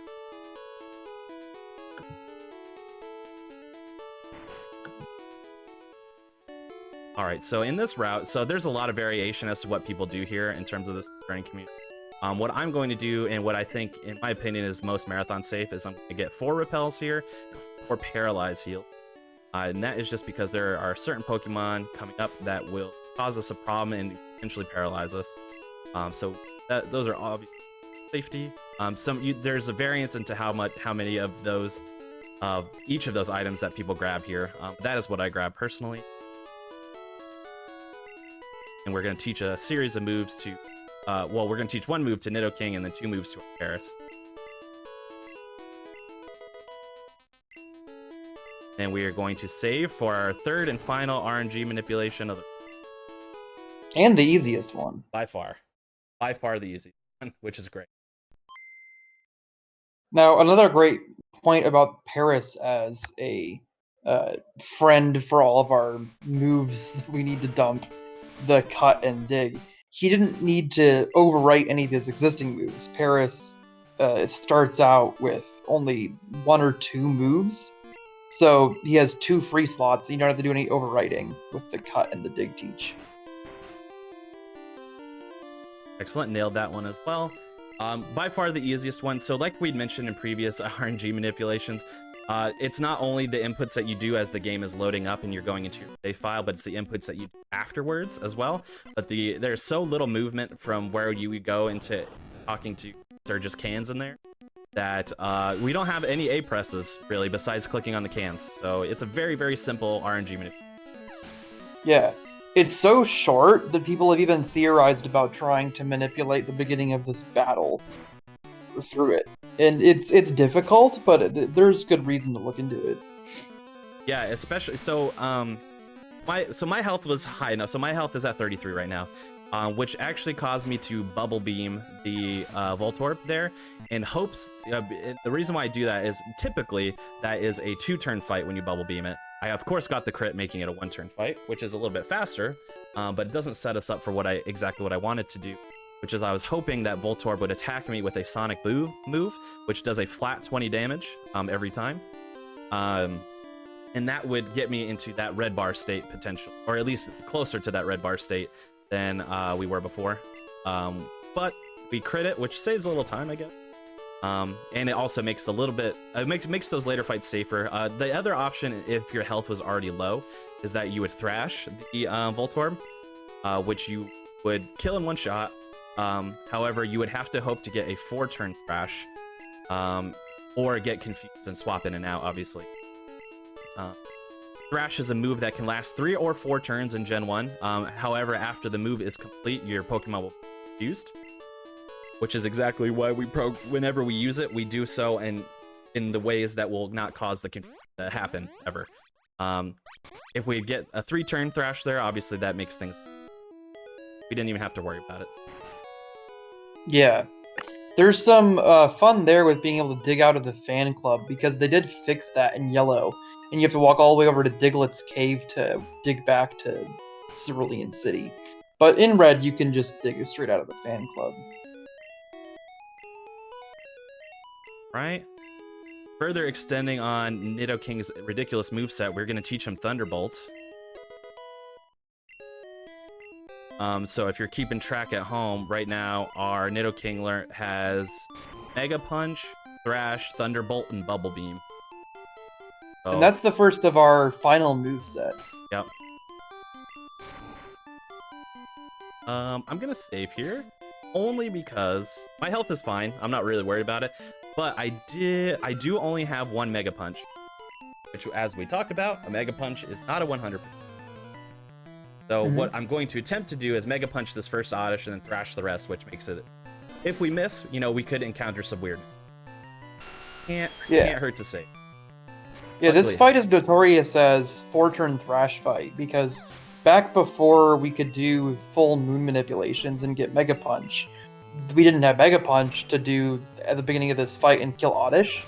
All right, so in this route, so there's a lot of variation as to what people do here in terms of this running community. What I'm going to do, and what I think, in my opinion, is most marathon safe, is I'm going to get 4 repels here, 4 paralyze heal. And that is just because there are certain Pokemon coming up that will cause us a problem and potentially paralyze us. So those are obvious safety. There's a variance into how many of those, each of those items that people grab here. That is what I grab personally. And we're going to teach a series of moves to, we're going to teach 1 move to Nidoking and then 2 moves to Paris. And we are going to save for our 3rd and final RNG manipulation of the... And the easiest one. By far. By far the easiest one, which is great. Now, another great point about Paris as a friend for all of our moves that we need to dump, the cut and dig. He didn't need to overwrite any of his existing moves. Paris starts out with only 1 or 2 moves, so he has 2 free slots, and you don't have to do any overwriting with the cut and the dig teach. Excellent, nailed that one as well. By far the easiest one. So like we'd mentioned in previous RNG manipulations, it's not only the inputs that you do as the game is loading up and you're going into your save file, but it's the inputs that you do afterwards as well. But there's so little movement from where you go into talking to, or just cans in there, that we don't have any A presses really besides clicking on the cans. So it's a very, very simple RNG manipulation. Yeah. It's so short that people have even theorized about trying to manipulate the beginning of this battle through it. And it's difficult, but there's good reason to look into it. Yeah, especially so my health was high enough. So my health is at 33 right now, which actually caused me to bubble beam the Voltorb there in hopes. The reason why I do that is typically that is a 2-turn fight when you bubble beam it. I of course got the crit, making it a 1-turn fight, which is a little bit faster, but it doesn't set us up for exactly what I wanted to do, which is I was hoping that Voltorb would attack me with a Sonic Boom move, which does a flat 20 damage every time. And that would get me into that red bar state potential, or at least closer to that red bar state than we were before. But we crit it, which saves a little time, I guess. And it also makes makes those later fights safer. The other option, if your health was already low, is that you would thrash the Voltorb, which you would kill in 1 shot. However, you would have to hope to get a 4-turn thrash, or get confused and swap in and out, obviously. Thrash is a move that can last 3 or 4 turns in Gen 1. However, after the move is complete, your Pokemon will be confused, which is exactly why whenever we use it, we do so in the ways that will not cause the confusion to happen ever. If we get a 3-turn thrash there, obviously that makes things... We didn't even have to worry about it. Yeah. There's some fun there with being able to dig out of the fan club, because they did fix that in yellow, and you have to walk all the way over to Diglett's cave to dig back to Cerulean City. But in red, you can just dig straight out of the fan club. Right? Further extending on Nidoking's ridiculous moveset, we're going to teach him Thunderbolt. So if you're keeping track at home, right now our Nidoking has Mega Punch, Thrash, Thunderbolt, and Bubble Beam. So, And that's the first of our final moveset. Yep. I'm gonna save here, only because my health is fine. I'm not really worried about it, but I do only have one Mega Punch, which, as we talked about, a Mega Punch is not a 100%. So what I'm going to attempt to do is Mega Punch this first Oddish and then Thrash the rest, which makes it, if we miss, you know, we could encounter some weirdness. Can't hurt to say. Yeah, this fight is notorious as 4-turn Thrash fight, because back before we could do full moon manipulations and get Mega Punch, we didn't have Mega Punch to do at the beginning of this fight and kill Oddish.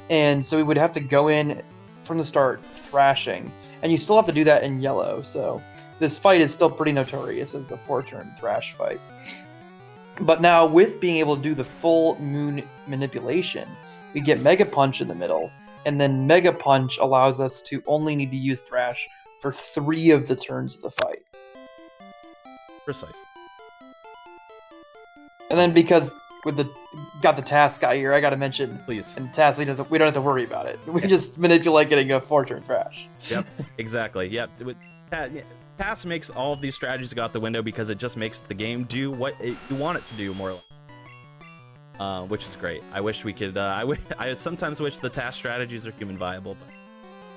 And so we would have to go in from the start thrashing. And you still have to do that in yellow, so this fight is still pretty notorious as the 4-turn Thrash fight. But now, with being able to do the full moon manipulation, we get Mega Punch in the middle, and then Mega Punch allows us to only need to use Thrash for 3 of the turns of the fight. Precise. And then because got the task guy here, I gotta mention, Please. in task we don't have to worry about it. We just manipulate getting a 4-turn Thrash. Yep, exactly. Yep. Task makes all of these strategies go out the window because it just makes the game do what you want it to do, more or less. Which is great. I wish we could. I sometimes wish the task strategies are human viable, but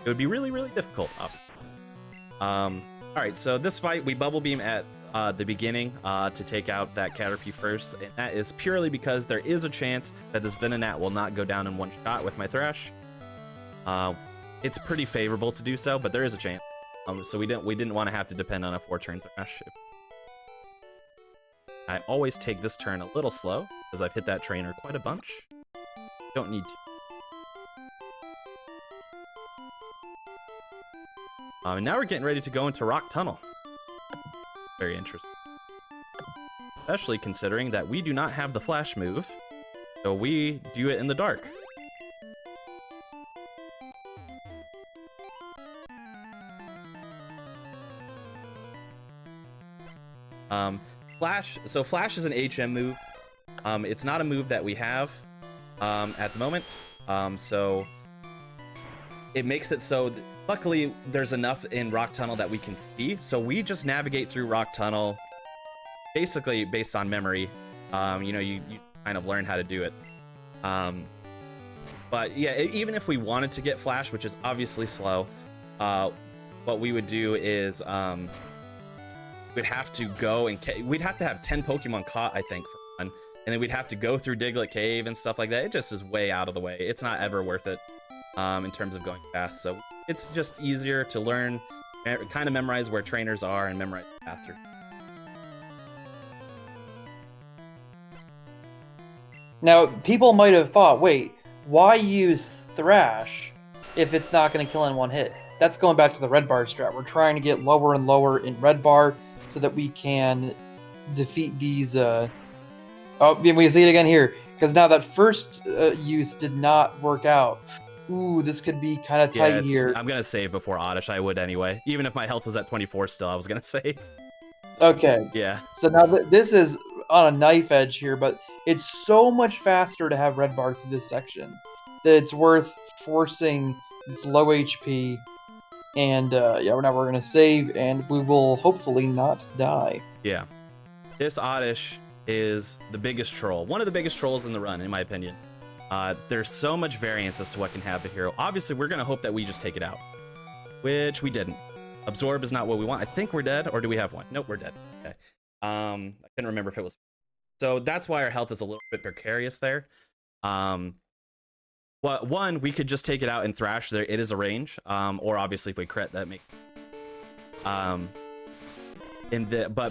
it would be really, really difficult. All right, so this fight we Bubble Beam at the beginning to take out that Caterpie first, and that is purely because there is a chance that this Venonat will not go down in one shot with my Thrash. It's pretty favorable to do so, but there is a chance. So we didn't want to have to depend on a 4-turn Thrash. I always take this turn a little slow, because I've hit that trainer quite a bunch. Don't need to. And now we're getting ready to go into Rock Tunnel. Very interesting. Especially considering that we do not have the Flash move, so we do it in the dark. Flash is an HM move. It's not a move that we have at the moment. So it makes it so luckily there's enough in Rock Tunnel that we can see. So we just navigate through Rock Tunnel basically based on memory. You know, you kind of learn how to do it. But yeah, even if we wanted to get Flash, which is obviously slow, what we would do is we'd have to go and we'd have to have 10 Pokemon caught, I think, for fun. And then we'd have to go through Diglett Cave and stuff like that. It just is way out of the way. It's not ever worth it in terms of going fast. So it's just easier to learn, kind of memorize where trainers are and memorize the path through. Now, people might have thought, wait, why use Thrash if it's not going to kill in one hit? That's going back to the red bar strat. We're trying to get lower and lower in red bar so that we can defeat these... Oh, we see it again here. Because now that first use did not work out. Ooh, this could be kind of tight here. I'm going to save before Oddish. I would anyway. Even if my health was at 24 still, I was going to save. Okay. Yeah. So now this is on a knife edge here, but it's so much faster to have red bar through this section that it's worth forcing this low HP. And yeah, now we're going to save, and we will hopefully not die. Yeah. This Oddish is the biggest troll. One of the biggest trolls in the run, in my opinion. There's so much variance as to what can happen here. Obviously, we're going to hope that we just take it out, which we didn't. Absorb is not what we want. I think we're dead, or do we have one? Nope, we're dead. Okay. I couldn't remember if it was. So that's why our health is a little bit precarious there. Well, one, we could just take it out and Thrash. There, it is a range. Or obviously, if we crit, that makes. But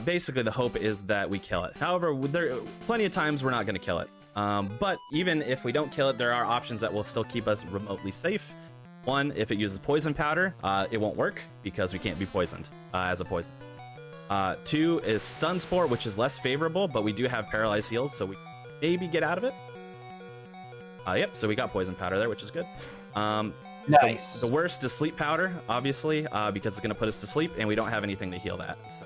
basically, the hope is that we kill it. However, there plenty of times we're not going to kill it. But even if we don't kill it, there are options that will still keep us remotely safe. One, if it uses poison powder, it won't work because we can't be poisoned as a poison. Two is stun sport, which is less favorable, but we do have paralyzed heals, so we maybe get out of it. Yep, so we got poison powder there, which is good. Nice. The worst is sleep powder, obviously, because it's going to put us to sleep, and we don't have anything to heal that. So.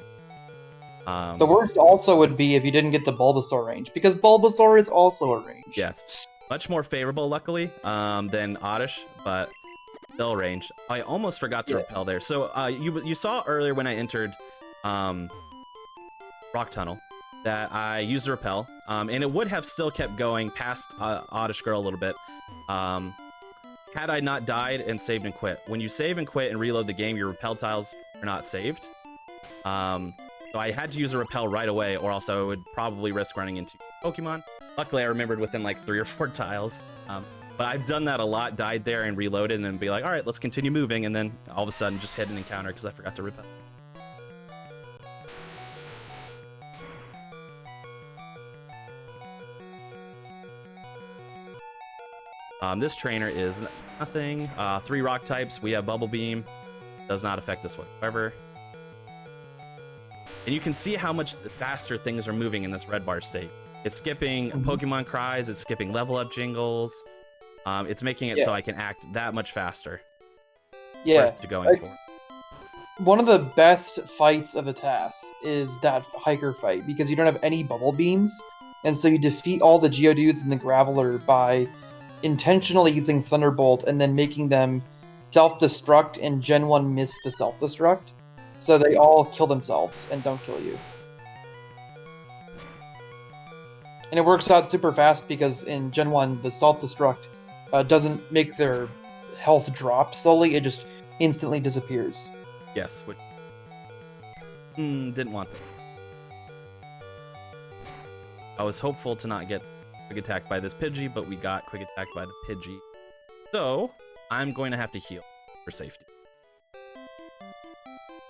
The worst also would be if you didn't get the Bulbasaur range, because Bulbasaur is also a range. Yes, much more favorable, luckily, than Oddish, but still ranged. I almost forgot to repel there. So you saw earlier when I entered Rock Tunnel that I used a repel, and it would have still kept going past Oddish Girl a little bit. Had I not died and saved and quit. When you save and quit and reload the game, your repel tiles are not saved. So I had to use a repel right away, or else I would probably risk running into Pokemon. Luckily, I remembered within like 3 or 4 tiles. But I've done that a lot, died there and reloaded, and then be like, all right, let's continue moving, and then all of a sudden just hit an encounter because I forgot to repel. This trainer is nothing. 3 rock types. We have Bubble Beam. Does not affect this whatsoever. And you can see how much faster things are moving in this red bar state. It's skipping Pokemon cries. It's skipping level up jingles. It's making it so I can act that much faster. Yeah. To going for. One of the best fights of a task is that hiker fight, because you don't have any bubble beams, and so you defeat all the Geodudes in the Graveler by intentionally using Thunderbolt and then making them self-destruct, and Gen 1 miss the self-destruct, so they all kill themselves and don't kill you. And it works out super fast because in Gen 1, the self-destruct doesn't make their health drop slowly, it just instantly disappears. Yes, which didn't want that. I was hopeful to not get quick attacked by this Pidgey, but we got quick attacked by the Pidgey. So, I'm going to have to heal for safety.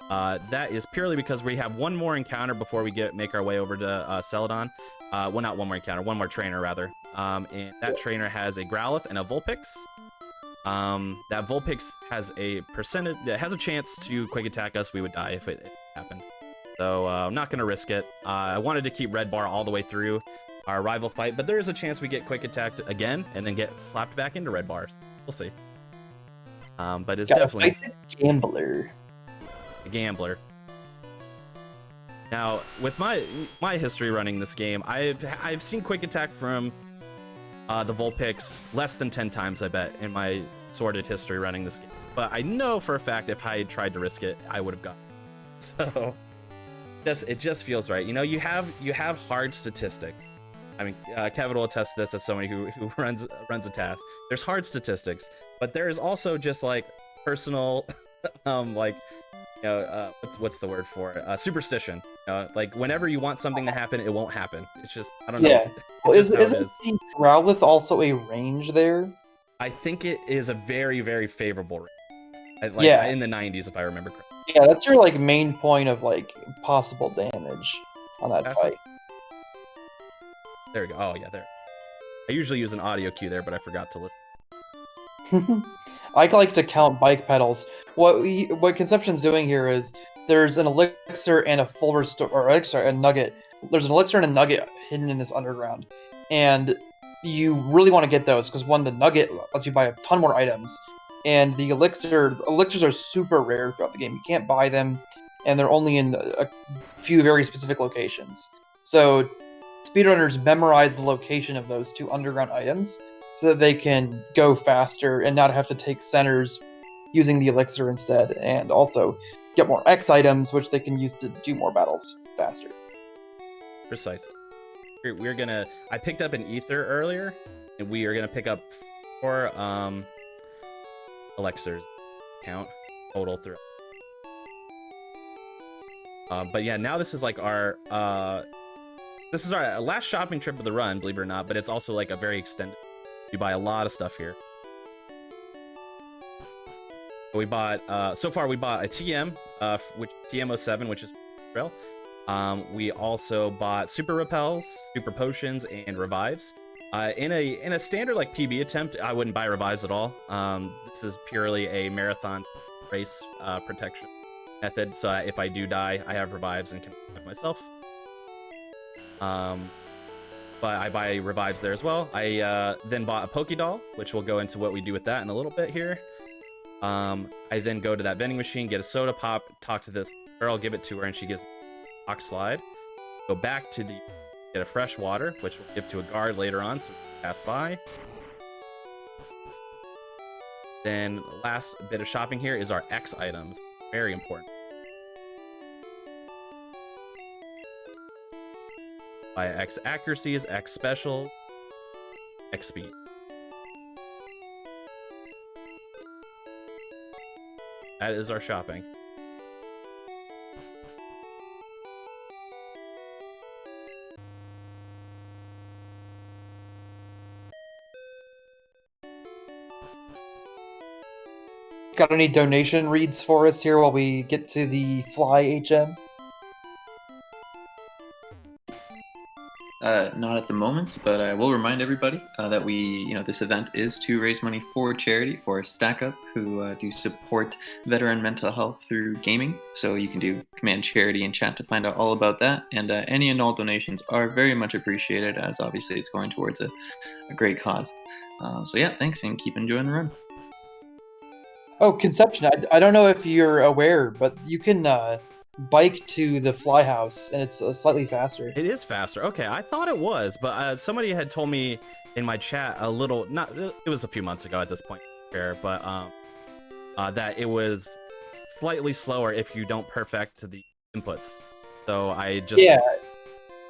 That is purely because we have one more encounter before we make our way over to Celadon. Well, not one more encounter, one more trainer, rather. And that trainer has a Growlithe and a Vulpix. That Vulpix has a percentage, that has a chance to quick attack us. We would die if it happened. So I'm not going to risk it. I wanted to keep red bar all the way through our rival fight, but there is a chance we get quick attacked again and then get slapped back into red bars. We'll see. But it's definitely gambler. A gambler. Now, with my history running this game, I've seen quick attack from the Vulpix less than 10 times, I bet, in my sorted history running this game. But I know for a fact if I had tried to risk it, I would have gotten it. So it just feels right. You know, you have hard statistics. I mean, Kevin will attest to this as somebody who runs a task. There's hard statistics, but there is also just like personal, like, you know, what's the word for it? Superstition. Like whenever you want something to happen, it won't happen. It's just, I don't know. Yeah. Well, isn't the Growlithe also a range there? I think it is a very, very favorable range. Like, yeah. In the 90s, if I remember correctly. Yeah, that's your like main point of like possible damage on that fight. There we go. Oh yeah, there. I usually use an audio cue there, but I forgot to listen. I like to count bike pedals. What Konception's doing here is there's an elixir and a full restore, or a nugget. There's an elixir and a nugget hidden in this underground, and you really want to get those because one, the nugget lets you buy a ton more items, and the elixirs are super rare throughout the game. You can't buy them, and they're only in a few very specific locations. So speedrunners memorize the location of those 2 underground items so that they can go faster and not have to take centers using the elixir instead, and also get more X items, which they can use to do more battles faster. Precisely. We're gonna... I picked up an ether earlier, and we are gonna pick up 4 elixirs count total through. But yeah, now this is like our this is our last shopping trip of the run, believe it or not, but it's also like a very extended. You buy a lot of stuff here. We bought so far we bought a TM, which TM07, which is trail. We also bought super repels, super potions, and revives. In a standard like PB attempt, I wouldn't buy revives at all. This is purely a marathon race protection method. So if I do die, I have revives and can protect myself. But I buy revives there as well. I then bought a Pokédoll, which we'll go into what we do with that in a little bit here. I then go to that vending machine, get a soda pop, talk to this girl, give it to her, and she gives me a box slide. Go back to get a fresh water, which we'll give to a guard later on, so we can pass by. Then last bit of shopping here is our X items. Very important. Buy X accuracies, X special, X speed. That is our shopping. Got any donation reads for us here while we get to the Fly HM? Not at the moment, but I will remind everybody that this event is to raise money for charity for Stack Up, who do support veteran mental health through gaming. So you can do command charity in chat to find out all about that. And any and all donations are very much appreciated, as obviously it's going towards a great cause. So yeah, thanks, and keep enjoying the run. Oh, Conception, I don't know if you're aware, but you can bike to the Fly House, and it's slightly faster. It is faster. Okay, I thought it was, but somebody had told me in my chat it was a few months ago at this point, but that it was slightly slower if you don't perfect the inputs. So I just... Yeah,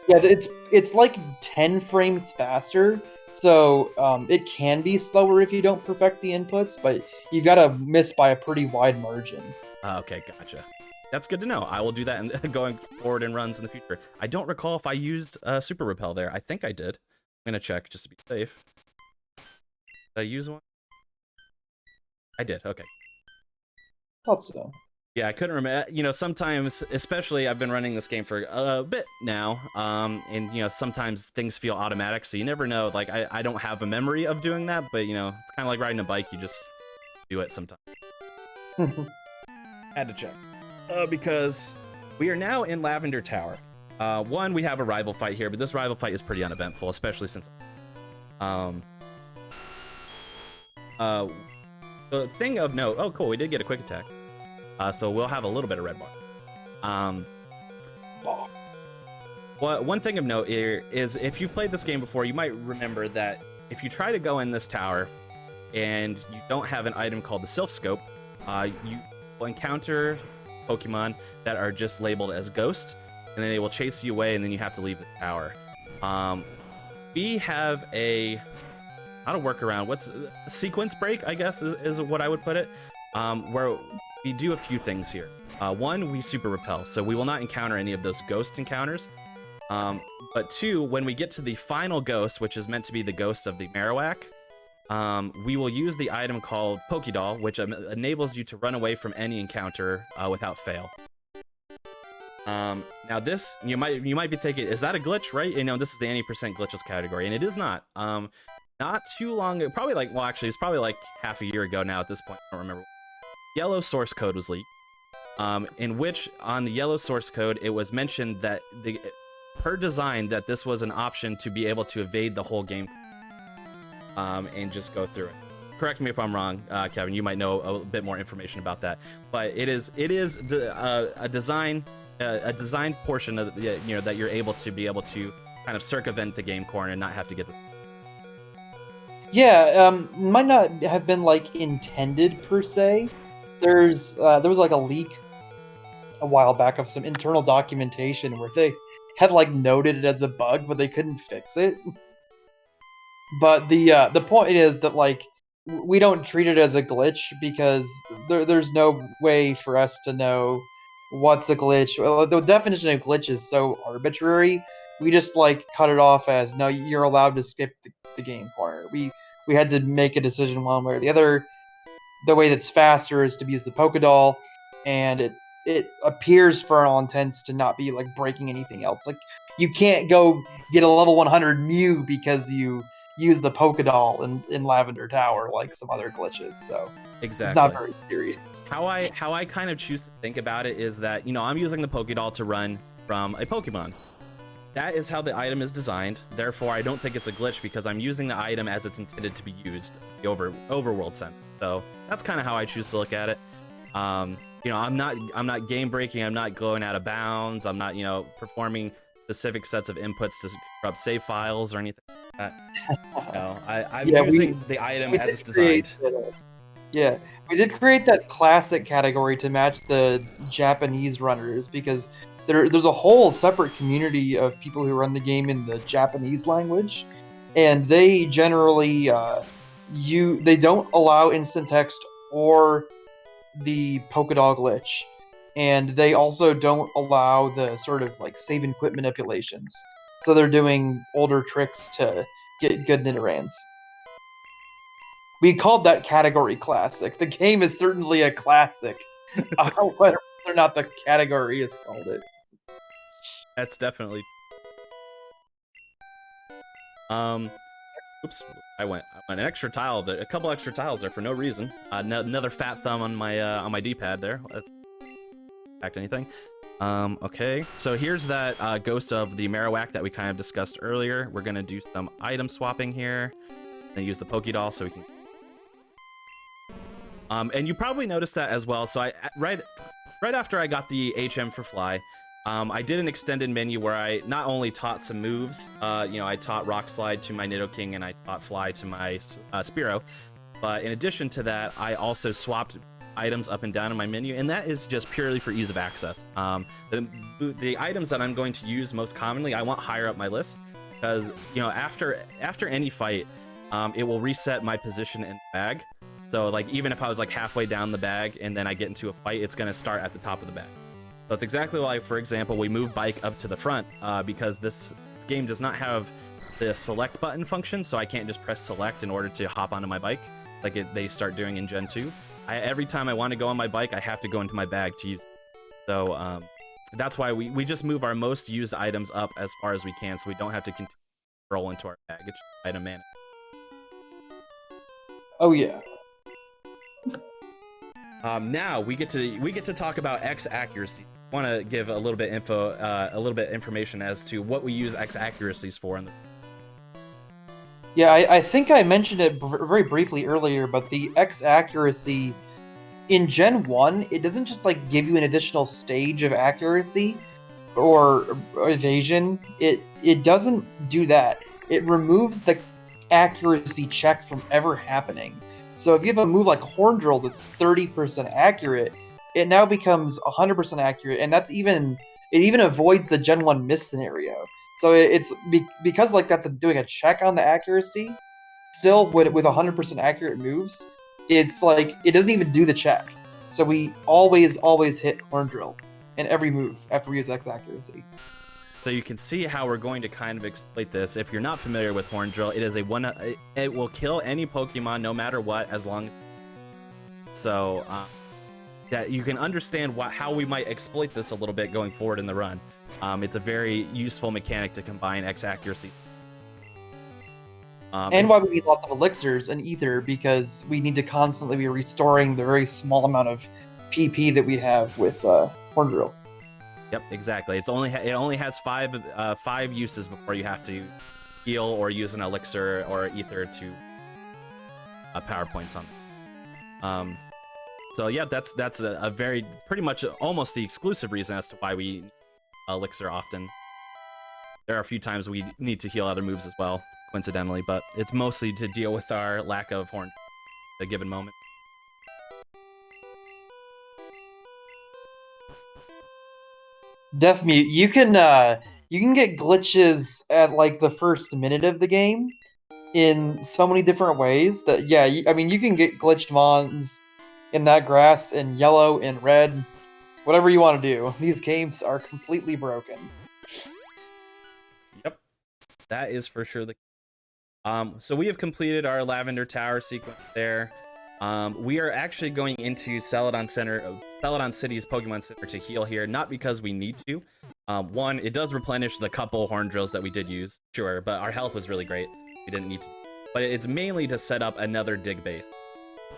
it's like 10 frames faster. So it can be slower if you don't perfect the inputs, but you gotta miss by a pretty wide margin. Okay, gotcha. That's good to know. I will do that going forward in runs in the future. I don't recall if I used Super Repel there. I think I did. I'm gonna check just to be safe. Did I use one? I did. Okay. Thought so. Yeah, I couldn't remember. Sometimes, especially I've been running this game for a bit now, and sometimes things feel automatic, so you never know. Like I don't have a memory of doing that, but it's kind of like riding a bike. You just do it sometimes. Had to check because we are now in Lavender Tower. One, we have a rival fight here, but this rival fight is pretty uneventful, especially since the thing of note. Oh, cool, we did get a quick attack. So we'll have a little bit of red bar. One thing of note here is if you've played this game before, you might remember that if you try to go in this tower and you don't have an item called the Sylph Scope, you will encounter Pokemon that are just labeled as Ghost, and then they will chase you away, and then you have to leave the tower. We have not a workaround. What's a sequence break, I guess, is what I would put it, where we do a few things here. One, we Super Repel, so we will not encounter any of those ghost encounters. But two, when we get to the final ghost, which is meant to be the ghost of the Marowak, we will use the item called Pokédoll, which enables you to run away from any encounter without fail. Now this, you might be thinking, is that a glitch, right? This is the any percent glitches category, and it is not. Not too long, it's probably like half a year ago now at this point, I don't remember. Yellow source code was leaked, in which on the yellow source code it was mentioned that per design that this was an option to be able to evade the whole game and just go through it. Correct me if I'm wrong, Kevin. You might know a bit more information about that, but it is a design portion of that you're able to kind of circumvent the game corner and not have to get this. Yeah, might not have been like intended per se. There was like a leak a while back of some internal documentation where they had like noted it as a bug, but they couldn't fix it. But the point is that like we don't treat it as a glitch because there's no way for us to know what's a glitch. Well, the definition of glitch is so arbitrary. We just like cut it off as no, you're allowed to skip the game corner. We had to make a decision one way or the other. The way that's faster is to use the Pokédoll, and it appears for all intents to not be, like, breaking anything else. Like, you can't go get a level 100 Mew because you use the Pokédoll in Lavender Tower like some other glitches. So Exactly. it's not very serious. How I kind of choose to think about it is that, you know, I'm using the Pokédoll to run from a Pokemon. That is how the item is designed. Therefore, I don't think it's a glitch because I'm using the item as it's intended to be used, the overworld sense. So that's kind of how I choose to look at it. You know, I'm not game breaking. I'm not going out of bounds. I'm not, you know, performing specific sets of inputs to corrupt save files or anything like that. No, I'm using the item as it's designed. Yeah, we did create that classic category to match the Japanese runners because there's a whole separate community of people who run the game in the Japanese language, and they generally they don't allow instant text or the Pokédoll glitch, and they also don't allow the sort of like save and quit manipulations. So they're doing older tricks to get good Nidorans. We called that category classic. The game is certainly a classic. Whether or not the category has called it. That's definitely. Oops, I went an extra tile there, a couple extra tiles there for no reason. Another fat thumb on my D-pad there. That's fact anything. Okay, so here's that ghost of the Marowak that we kind of discussed earlier. We're gonna do some item swapping here, and use the Pokédoll so we can. And you probably noticed that as well. So I right after I got the HM for Fly, I did an extended menu where I not only taught some moves, you know, I taught Rock Slide to my Nidoking and I taught Fly to my Spearow, but in addition to that, I also swapped items up and down in my menu, and that is just purely for ease of access. The items that I'm going to use most commonly, I want higher up my list, because, you know, after any fight, it will reset my position in the bag. So, like, even if I was like halfway down the bag and then I get into a fight, it's going to start at the top of the bag. So it's exactly like, for example, we move bike up to the front because this game does not have the select button function, so I can't just press select in order to hop onto my bike like they start doing in Gen 2. Every time I want to go on my bike, I have to go into my bag to use it. So that's why we just move our most used items up as far as we can, so we don't have to continue to roll into our bag. It's item management. Oh yeah. Now we get to talk about X accuracy. I want to give a little bit information as to what we use X accuracies for. Yeah, I think I mentioned it very briefly earlier, but the X accuracy in Gen 1, it doesn't just like give you an additional stage of accuracy or evasion. It doesn't do that. It removes the accuracy check from ever happening. So if you have a move like Horn Drill that's 30% accurate, it now becomes 100% accurate, and it even avoids the Gen 1 miss scenario. So it's because like that's doing a check on the accuracy. Still, with 100% accurate moves, it's like it doesn't even do the check. So we always hit Horn Drill in every move after we use X accuracy. So you can see how we're going to kind of exploit this. If you're not familiar with Horn Drill, it will kill any Pokemon no matter what, as long as. So that you can understand how we might exploit this a little bit going forward in the run. It's a very useful mechanic to combine X accuracy. And why we need lots of elixirs and ether, because we need to constantly be restoring the very small amount of PP that we have with Horn Drill. Yep, exactly. It only has five uses before you have to heal or use an elixir or ether to power points on. So yeah, that's a very pretty much almost the exclusive reason as to why we elixir often. There are a few times we need to heal other moves as well, coincidentally, but it's mostly to deal with our lack of horn at a given moment. Def Mute, you can get glitches at like the first minute of the game in so many different ways that I mean you can get glitched mons in that grass in yellow and red, whatever you want to do. These games are completely broken. Yep, that is for sure the. So we have completed our Lavender Tower sequence there. We are actually going into Celadon City's Pokemon Center to heal here, not because we need to. One, it does replenish the couple Horn Drills that we did use, sure, but our health was really great. We didn't need to. but it's mainly to set up another dig base,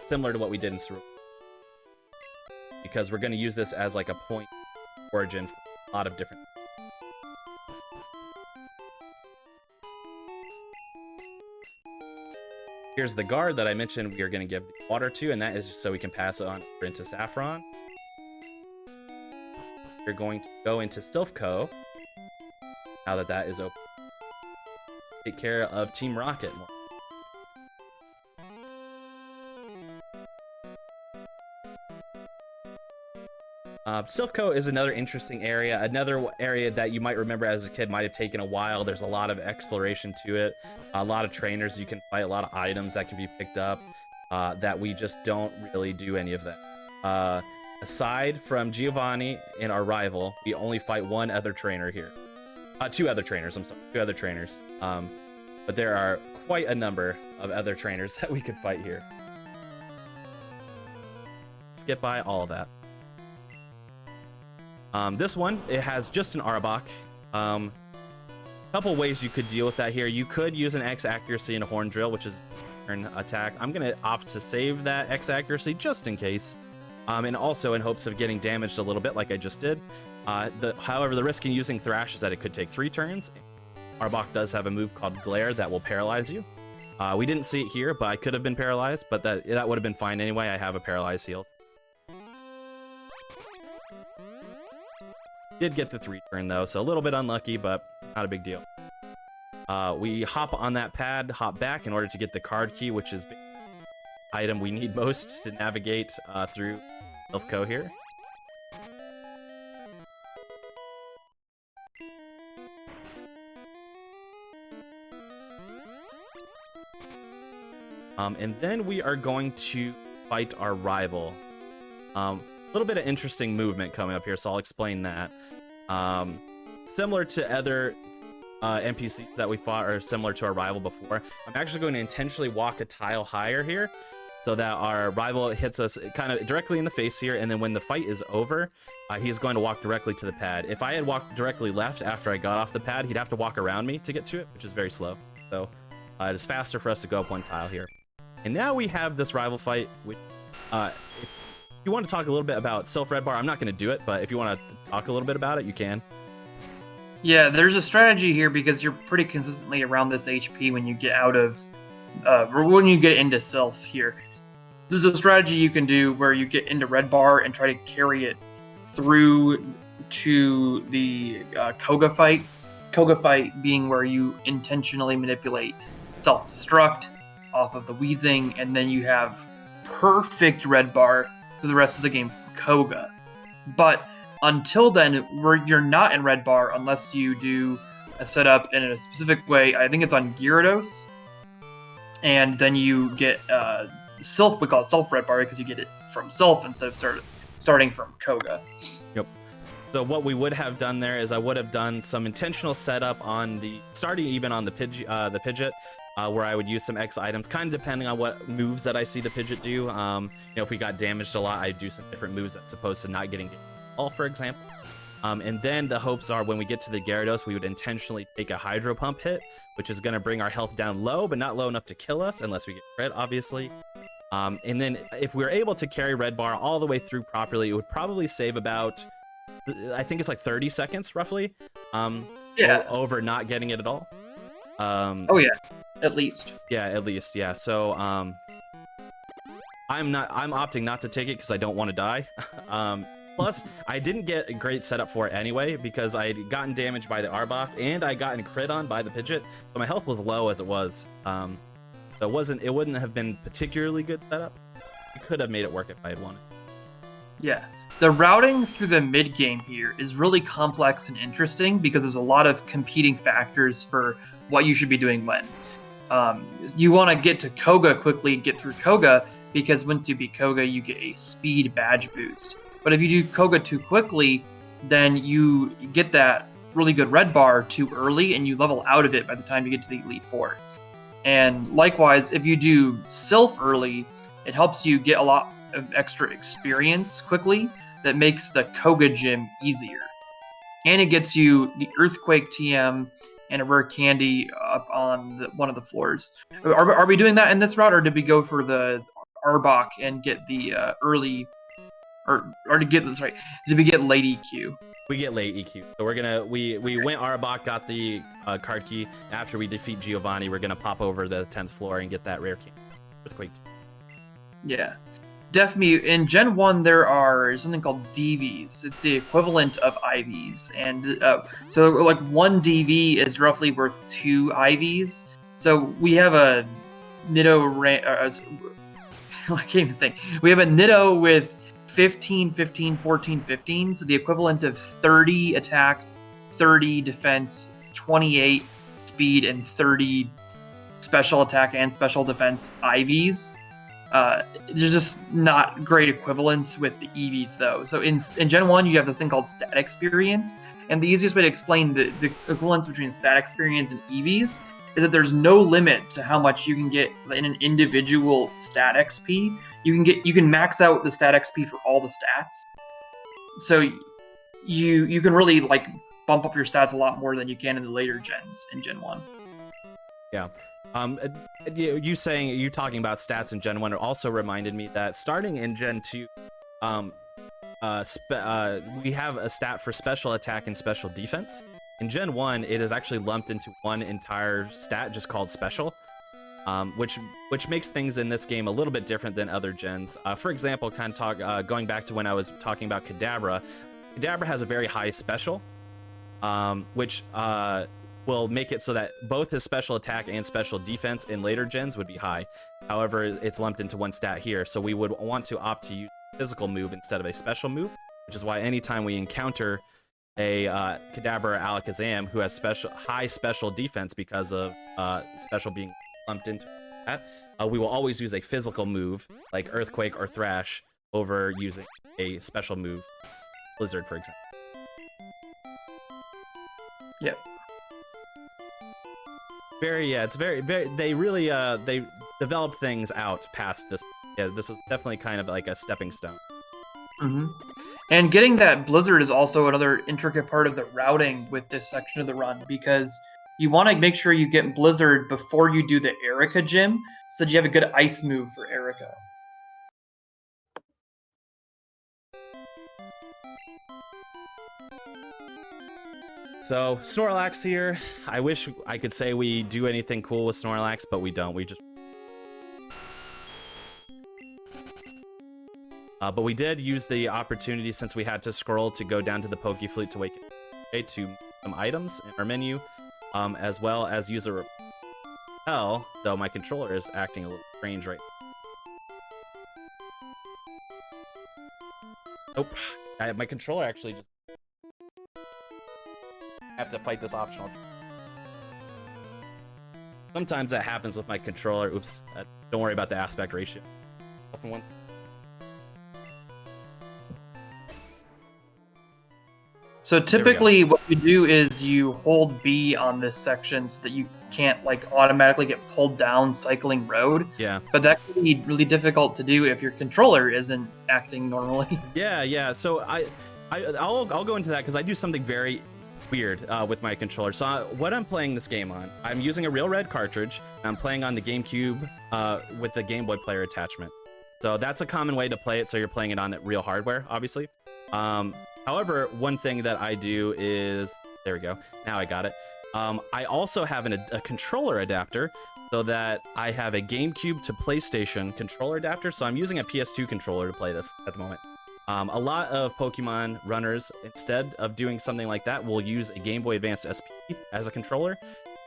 similar to what we did in Cerulean, because we're going to use this as like a point origin for a lot of different. Here's the guard that I mentioned we are going to give the water to, and that is just so we can pass it on into Saffron. We're going to go into Silphco now that that is open. Take care of Team Rocket more. Silphco is another interesting area, another area that you might remember as a kid might have taken a while. There's a lot of exploration to it, a lot of trainers you can fight, a lot of items that can be picked up that we just don't really do any of that. Aside from Giovanni and our rival, we only fight one other trainer here. Two other trainers, I'm sorry, two other trainers. But there are quite a number of other trainers that we could fight here. Skip by all of that. This one, it has just an Arbok. Couple ways you could deal with that here. You could use an X accuracy and a Horn Drill, which is an attack. I'm going to opt to save that X accuracy just in case. And also in hopes of getting damaged a little bit like I just did. However, the risk in using Thrash is that it could take 3 turns. Arbok does have a move called Glare that will paralyze you. We didn't see it here, but I could have been paralyzed, but that would have been fine anyway. I have a paralyze heal. Did get the 3 turn though, so a little bit unlucky, but not a big deal. We hop on that pad, hop back in order to get the card key, which is the item we need most to navigate through Silphco here. And then we are going to fight our rival. A little bit of interesting movement coming up here, so I'll explain that. Similar to other NPCs that we fought, or similar to our rival before, I'm actually going to intentionally walk a tile higher here so that our rival hits us kind of directly in the face here, and then when the fight is over, he's going to walk directly to the pad. If I had walked directly left after I got off the pad, he'd have to walk around me to get to it, which is very slow. So it is faster for us to go up one tile here. And now we have this rival fight, which if you want to talk a little bit about Silph Red Bar, I'm not going to do it, but if you want to talk a little bit about it, you can. Yeah, there's a strategy here because you're pretty consistently around this HP when you get out of, or when you get into Silph here. There's a strategy you can do where you get into Red Bar and try to carry it through to the Koga fight. Koga fight being where you intentionally manipulate self-destruct off of the Wheezing, and then you have perfect Red Bar for the rest of the game from Koga. But until then, you're not in Red Bar unless you do a setup in a specific way. I think it's on Gyarados, and then you get Silph. We call it Silph Red Bar because you get it from Silph instead of starting from Koga. Yep. So what we would have done there is I would have done some intentional setup on the starting even on the Pidgeot. Where I would use some X items, kind of depending on what moves that I see the Pidgeot do. You know, if we got damaged a lot, I'd do some different moves that's opposed to not getting all, for example. And then the hopes are when we get to the Gyarados, we would intentionally take a Hydro Pump hit, which is going to bring our health down low, but not low enough to kill us unless we get crit, obviously. And then if we were able to carry Red Bar all the way through properly, it would probably save about, I think it's like 30 seconds roughly, over not getting it at all. Oh yeah. At least. Yeah, at least, yeah. So, I'm opting not to take it because I don't want to die. Plus, I didn't get a great setup for it anyway because I had gotten damaged by the Arbok and I gotten crit on by the Pidgeot, so my health was low as it was. So it wouldn't have been particularly good setup. I could have made it work if I had wanted. Yeah. The routing through the mid game here is really complex and interesting because there's a lot of competing factors for what you should be doing when. You want to get to Koga quickly, get through Koga, because once you beat Koga, you get a speed badge boost. But if you do Koga too quickly, then you get that really good Red Bar too early, and you level out of it by the time you get to the Elite Four. And likewise, if you do Silph early, it helps you get a lot of extra experience quickly that makes the Koga gym easier. And it gets you the Earthquake TM and a rare candy up on one of the floors. Are we doing that in this route, or did we go for the Arbok and get the early, or to get sorry, did we get late EQ? We get late EQ. So we're gonna we went Arbok, got the card key. After we defeat Giovanni, we're gonna pop over the 10th floor and get that rare key. Earthquake. Yeah. Definitely, in Gen 1, there are something called DVs. It's the equivalent of IVs. And so, like, 1 DV is roughly worth 2 IVs. So we have a Nitto... I can't even think. We have a Nitto with 15, 15, 14, 15. So the equivalent of 30 attack, 30 defense, 28 speed, and 30 special attack and special defense IVs. There's just not great equivalents with the EVs, though. So in Gen 1, you have this thing called stat experience, and the easiest way to explain the equivalence between stat experience and EVs is that there's no limit to how much you can get in an individual stat XP. You can max out the stat XP for all the stats. So you can really like bump up your stats a lot more than you can in the later gens in Gen 1. Yeah. You talking about stats in Gen 1 also reminded me that starting in Gen 2, we have a stat for special attack and special defense. In Gen 1, it is actually lumped into one entire stat just called special, which makes things in this game a little bit different than other gens. For example, going back to when I was talking about Kadabra, Kadabra has a very high special, which will make it so that both his special attack and special defense in later gens would be high. However, it's lumped into one stat here, so we would want to opt to use a physical move instead of a special move, which is why anytime we encounter a Kadabra or Alakazam who has high special defense because of special being lumped into that, we will always use a physical move like Earthquake or Thrash over using a special move, Blizzard, for example. Yep. It's very they really they developed things out past this. Yeah, this was definitely kind of like a stepping stone. Mm-hmm. And getting that Blizzard is also another intricate part of the routing with this section of the run, because you want to make sure you get Blizzard before you do the Erica gym, so that you have a good ice move for Erica. So Snorlax here. I wish I could say we do anything cool with Snorlax, but we don't. We just but we did use the opportunity, since we had to scroll, to go down to the Pokefleet to awaken to some items in our menu, as well as use a repel, though my controller is acting a little strange right now. Nope. My controller actually just have to fight this optional. Sometimes that happens with my controller. Oops. Don't worry about the aspect ratio. So typically what you do is you hold B on this section so that you can't like automatically get pulled down cycling road. Yeah. But that can be really difficult to do if your controller isn't acting normally. Yeah. So I'll go into that because I do something very weird with my controller. So what I'm playing this game on, I'm using a Real Red cartridge, and I'm playing on the GameCube with the Game Boy Player attachment. So that's a common way to play it, so you're playing it on real hardware, obviously. However, one thing that I do is, there we go, now I got it. I also have a controller adapter, so that I have a GameCube to PlayStation controller adapter, so I'm using a PS2 controller to play this at the moment. A lot of Pokemon runners, instead of doing something like that, will use a Game Boy Advance SP as a controller.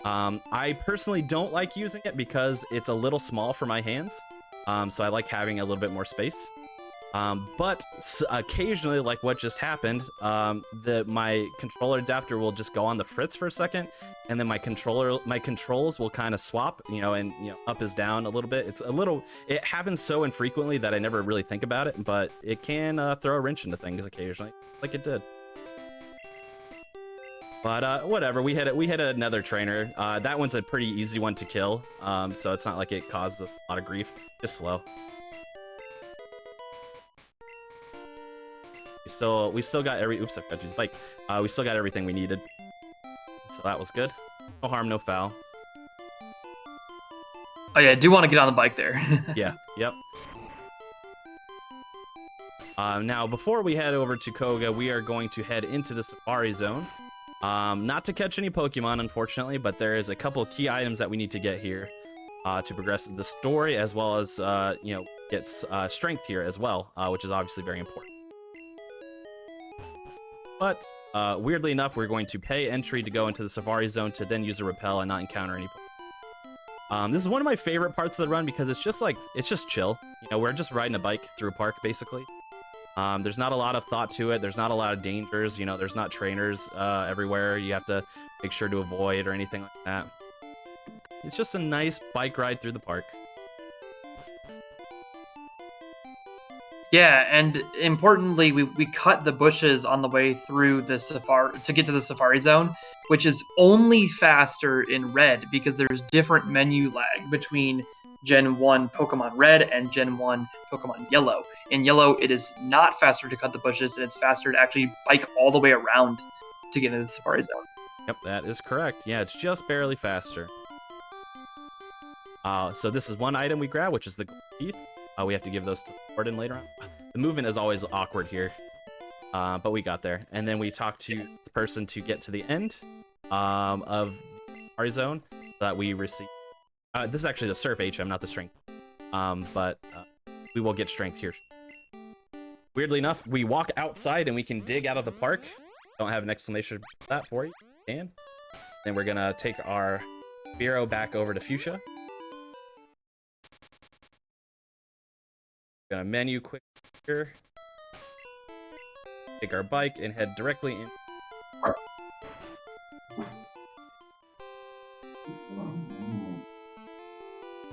I personally don't like using it because it's a little small for my hands, so I like having a little bit more space. But occasionally, like what just happened, my controller adapter will just go on the fritz for a second, and then my controls will kind of swap, and up is down a little bit. It happens so infrequently that I never really think about it, but it can throw a wrench into things occasionally, like it did. But whatever, we hit another trainer. That one's a pretty easy one to kill, so it's not like it causes us a lot of grief. Just slow. We still got oops, I forgot to use the bike. We still got everything we needed, so that was good. No harm, no foul. Oh yeah, I do want to get on the bike there. Yeah, yep. Now, before we head over to Koga, we are going to head into the Safari Zone. Not to catch any Pokemon, unfortunately, but there is a couple of key items that we need to get here to progress the story, as well as, get strength here as well, which is obviously very important. But, weirdly enough, we're going to pay entry to go into the Safari Zone to then use a repel and not encounter any Pokemon. This is one of my favorite parts of the run because it's just chill. We're just riding a bike through a park, basically. There's not a lot of thought to it. There's not a lot of dangers. There's not trainers everywhere you have to make sure to avoid or anything like that. It's just a nice bike ride through the park. Yeah, and importantly, we cut the bushes on the way through the safari to get to the Safari Zone, which is only faster in red because there's different menu lag between Gen 1 Pokemon Red and Gen 1 Pokemon Yellow. In Yellow, it is not faster to cut the bushes, and it's faster to actually bike all the way around to get into the Safari Zone. Yep, that is correct. Yeah, it's just barely faster. So this is one item we grab, which is the gold teeth. We have to give those to Gordon later on. The movement is always awkward here, but we got there. And then we talk to this person to get to the end of our zone that we receive. This is actually the Surf HM, not the Strength. But we will get Strength here. Weirdly enough, we walk outside and we can dig out of the park. Don't have an explanation for that for you. And then we're gonna take our Spearow back over to Fuchsia. Gonna menu quick here. Take our bike and head directly in.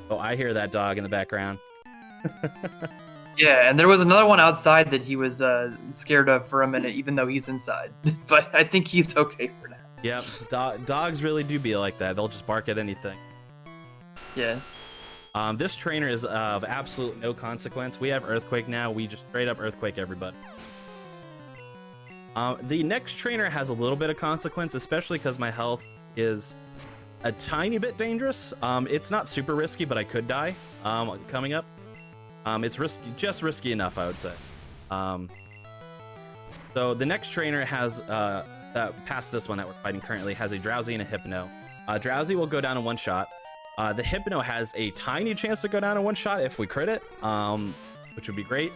Oh, I hear that dog in the background. Yeah, and there was another one outside that he was scared of for a minute, even though he's inside. But I think he's okay for now. Yep, dogs really do be like that. They'll just bark at anything. Yeah. This trainer is of absolute no consequence. We have Earthquake now. We just straight up Earthquake everybody. The next trainer has a little bit of consequence, especially because my health is a tiny bit dangerous. It's not super risky, but I could die coming up. It's risky, just risky enough, I would say. So the next trainer has, past this one that we're fighting currently, has a Drowsy and a Hypno. Drowsy will go down in one shot. The Hypno has a tiny chance to go down in one shot if we crit it, which would be great.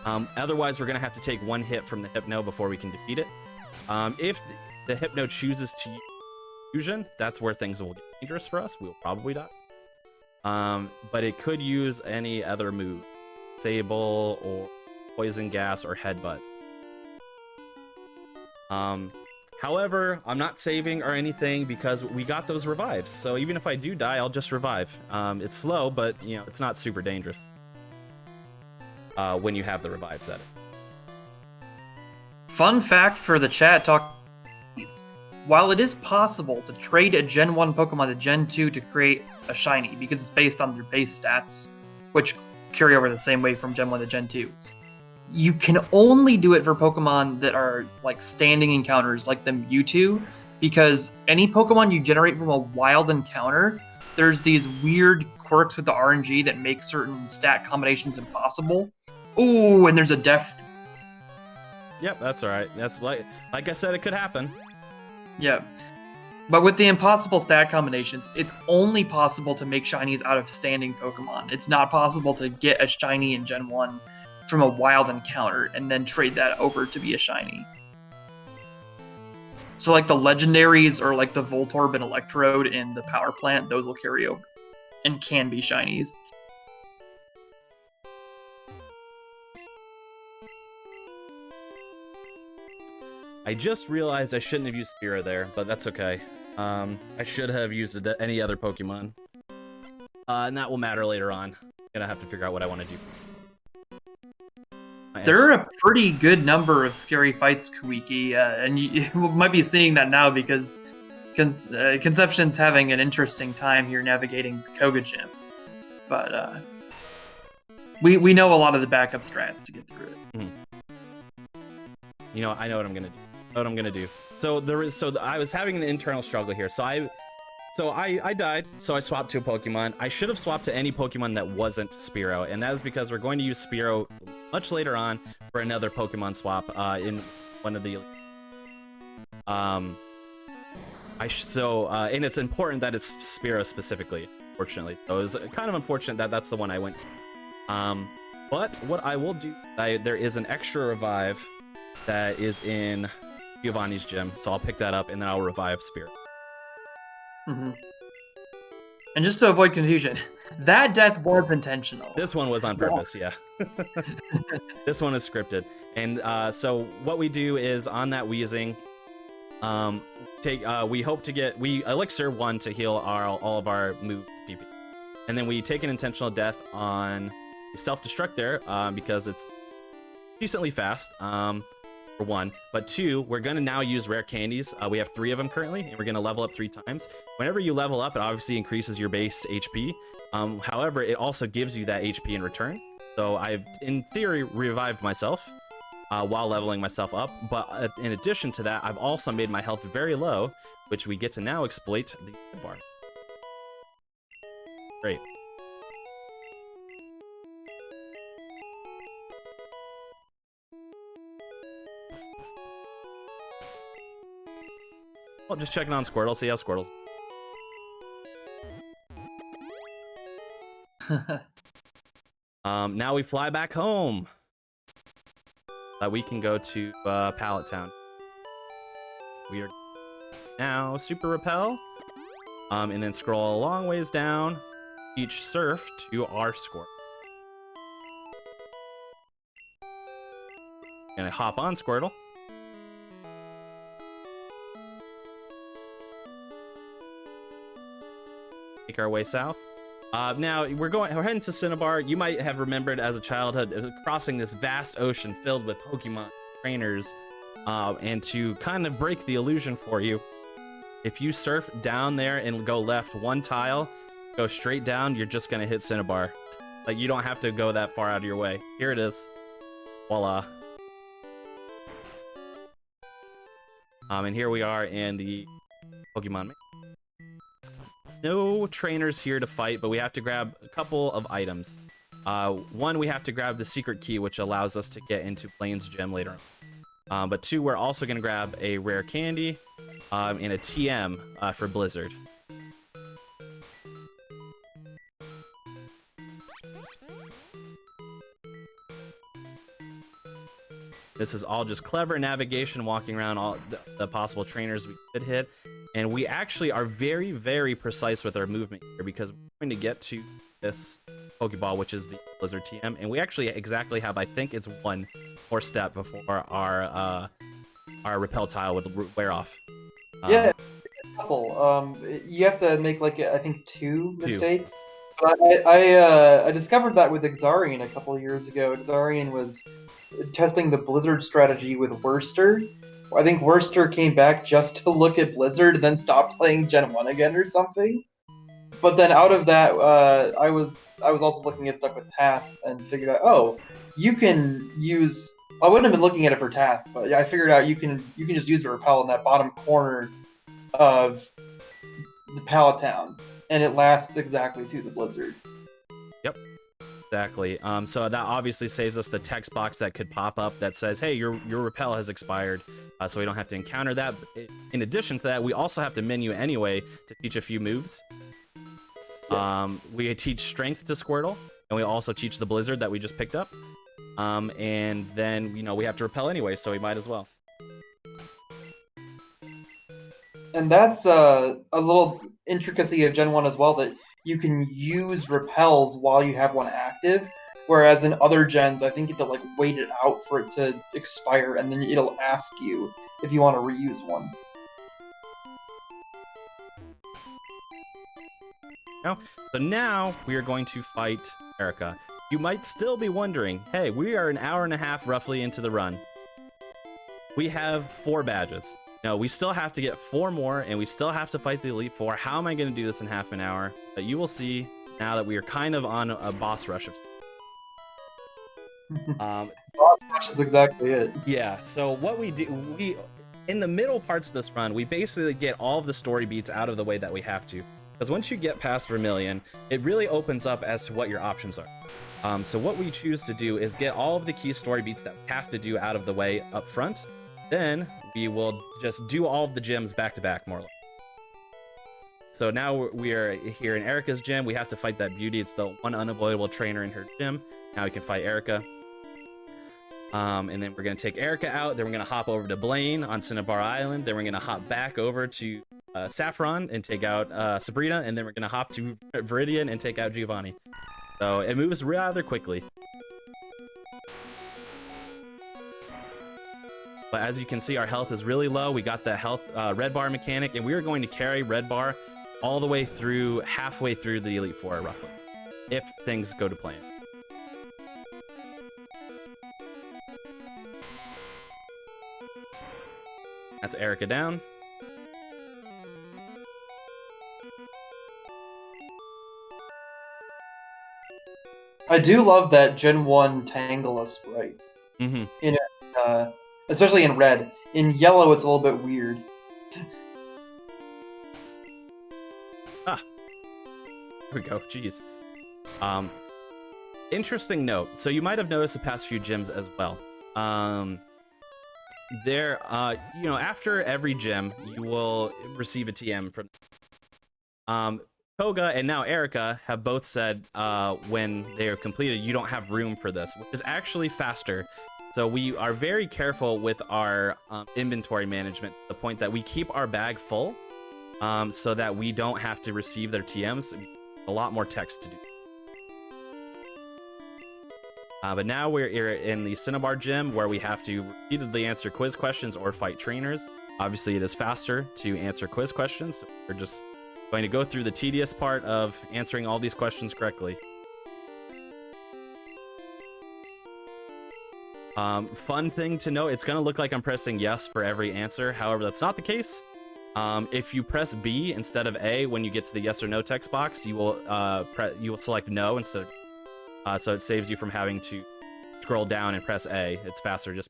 Otherwise, we're going to have to take one hit from the Hypno before we can defeat it. If the Hypno chooses to use Fusion, that's where things will get dangerous for us. We will probably die. But it could use any other move. Sable or Poison Gas or Headbutt. However, I'm not saving or anything because we got those revives. So even if I do die, I'll just revive. It's slow, but it's not super dangerous when you have the revives at it. Fun fact for the chat talk: while it is possible to trade a Gen 1 Pokemon to Gen 2 to create a shiny because it's based on their base stats, which carry over the same way from Gen 1 to Gen 2, you can only do it for Pokemon that are like standing encounters like the Mewtwo, because any Pokemon you generate from a wild encounter, there's these weird quirks with the RNG that make certain stat combinations impossible. Ooh, and there's a death. Yep, that's all right. That's like I said, it could happen. Yeah. But with the impossible stat combinations, it's only possible to make shinies out of standing Pokemon. It's not possible to get a shiny in Gen 1 from a wild encounter and then trade that over to be a shiny. So like the legendaries or like the Voltorb and Electrode in the power plant, those will carry over and can be shinies. I just realized I shouldn't have used Spearow there, but that's okay. I should have used any other Pokemon. And that will matter later on. I'm gonna have to figure out what I want to do. There are a pretty good number of scary fights, Kuiki, and you might be seeing that now because Conception's having an interesting time here navigating the Koga Gym. But we know a lot of the backup strats to get through it. I know what I'm gonna do. So I was having an internal struggle here. So So I died, so I swapped to a Pokemon. I should have swapped to any Pokemon that wasn't Spearow, and that is because we're going to use Spearow much later on for another Pokemon swap in one of the and it's important that it's Spearow specifically, fortunately. So it was kind of unfortunate that that's the one I went to. But what I will do, there is an extra revive that is in Giovanni's gym, so I'll pick that up and then I'll revive Spearow. Mm-hmm. And just to avoid confusion, that death was intentional. This one was on purpose, yeah. This one is scripted. And so what we do is on that wheezing, we hope to get elixir 1 to heal all of our moves PP. And then we take an intentional death on self-destruct there because it's decently fast. For 1, but 2, we're gonna now use rare candies. We have 3 of them currently, and we're gonna level up 3 times. Whenever you level up, it obviously increases your base HP. However, it also gives you that HP in return. So I've, in theory, revived myself while leveling myself up. But in addition to that, I've also made my health very low, which we get to now exploit the bar. Great. Well, just checking on Squirtle, see how Squirtle's. Now we fly back home. We can go to Pallet Town. We are now Super Repel. And then scroll a long ways down. Each Surf to our score. Gonna hop on Squirtle. Make our way south. Now we're heading to Cinnabar. You might have remembered as a childhood crossing this vast ocean filled with Pokemon trainers, and to kind of break the illusion for you, if you surf down there and go left 1 tile, go straight down, you're just gonna hit Cinnabar. Like, you don't have to go that far out of your way. Here it is. Voila. And here we are in the Pokemon. No trainers here to fight, but we have to grab a couple of items. 1, we have to grab the secret key, which allows us to get into Plains Gym later on. But 2, we're also going to grab a rare candy and a TM for Blizzard. This is all just clever navigation, walking around all the possible trainers we could hit. And we actually are very, very precise with our movement here because we're going to get to this Pokeball, which is the Blizzard TM. And we actually exactly have, I think it's 1 more step before our Repel tile would wear off. Yeah, a couple. You have to make, like, I think 2 mistakes. But I discovered that with Exarian a couple of years ago. Exarian was testing the Blizzard strategy with Worcester. I think Worcester came back just to look at Blizzard and then stopped playing Gen 1 again or something. But then out of that, I was also looking at stuff with tasks and figured out, oh, you can use... I wouldn't have been looking at it for tasks, but I figured out you can just use the Repel in that bottom corner of the Pallet Town, and it lasts exactly through the Blizzard. Yep. Exactly. So that obviously saves us the text box that could pop up that says, hey, your Repel has expired, so we don't have to encounter that. In addition to that, we also have to menu anyway to teach a few moves. We teach Strength to Squirtle, and we also teach the Blizzard that we just picked up. And then, we have to Repel anyway, so we might as well. And that's a little intricacy of Gen 1 as well, that you can use repels while you have one active, whereas in other gens, I think you have to, like, wait it out for it to expire, and then it'll ask you if you want to reuse one. So now we are going to fight Erica. You might still be wondering, hey, we are an hour and a half roughly into the run. We have 4 badges. No, we still have to get 4 more, and we still have to fight the Elite Four. How am I going to do this in half an hour? But you will see now that we are kind of on a boss rush. Boss rush is exactly it. Yeah, so what we do, in the middle parts of this run, we basically get all of the story beats out of the way that we have to. Because once you get past Vermilion, it really opens up as to what your options are. So what we choose to do is get all of the key story beats that we have to do out of the way up front. Then we will just do all of the gyms back to back, more or less. So now we are here in Erica's gym. We have to fight that beauty. It's the one unavoidable trainer in her gym. Now we can fight Erica. And then we're going to take Erica out. Then we're going to hop over to Blaine on Cinnabar Island. Then we're going to hop back over to Saffron and take out Sabrina. And then we're going to hop to Viridian and take out Giovanni. So it moves rather quickly. But as you can see, our health is really low. We got the health red bar mechanic, and we are going to carry red bar all the way through, halfway through the Elite Four, roughly, if things go to plan. That's Erica down. I do love that Gen 1 Tangela sprite. In especially in red. In yellow, it's a little bit weird. There we go. Jeez. Interesting note. So you might have noticed the past few gyms as well. There, after every gym, you will receive a TM from. Koga and now Erica have both said when they are completed, you don't have room for this, which is actually faster. So we are very careful with our inventory management to the point that we keep our bag full so that we don't have to receive their TMs. A lot more text to do. But now we're in the Cinnabar gym where we have to repeatedly answer quiz questions or fight trainers. Obviously, it is faster to answer quiz questions. So we're just going to go through the tedious part of answering all these questions correctly. Fun thing to note, it's going to look like I'm pressing yes for every answer. However, that's not the case. If you press B instead of A when you get to the yes or no text box, you will select no instead of, so it saves you from having to scroll down and press A. It's faster. Just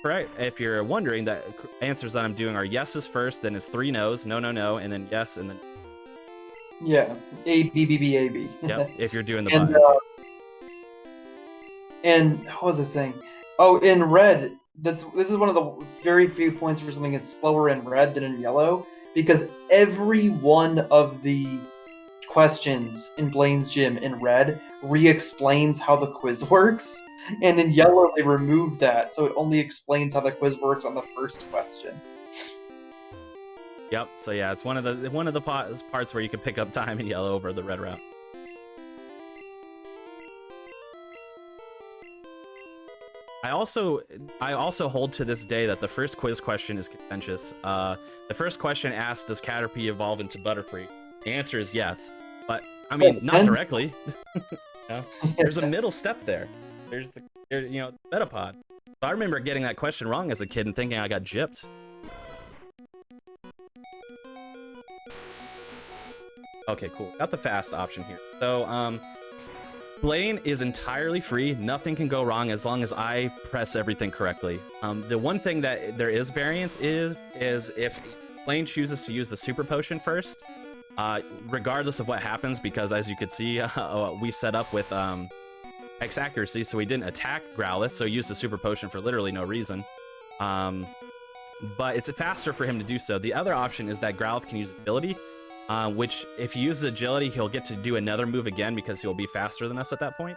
right. If you're wondering, the answers that I'm doing are yeses first, then it's 3 no's, no, no, no, and then yes, and then yeah, A, B, B, B, A, B. Yep. If you're doing the and, buttons. And what was I saying? Oh, in red, this is one of the very few points where something is slower in red than in yellow, because every one of the questions in Blaine's gym in red re-explains how the quiz works, and in yellow they removed that, so it only explains how the quiz works on the first question. Yep. So yeah, it's one of the parts where you can pick up time in yellow over the red route. I also hold to this day that the first quiz question is contentious. The first question asks, does Caterpie evolve into Butterfree? The answer is yes, but I mean, not directly. There's a middle step there. There's the Metapod. So I remember getting that question wrong as a kid and thinking I got gypped. Okay, cool. Got the fast option here. So, Blaine is entirely free. Nothing can go wrong as long as I press everything correctly. The one thing that there is variance is if Blaine chooses to use the super potion first, regardless of what happens, because as you could see, we set up with X accuracy, so we didn't attack Growlithe, so he used the super potion for literally no reason. But it's faster for him to do so. The other option is that Growlithe can use ability, which if he uses agility, he'll get to do another move again because he'll be faster than us at that point.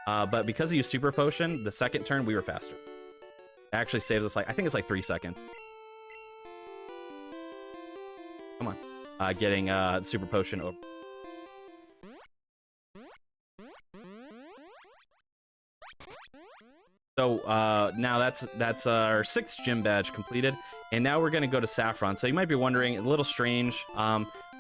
But because he used super potion, the second turn we were faster. It actually saves us I think it's 3 seconds. Come on, getting super potion over. So now that's our 6th gym badge completed, and now we're gonna go to Saffron. So you might be wondering, a little strange.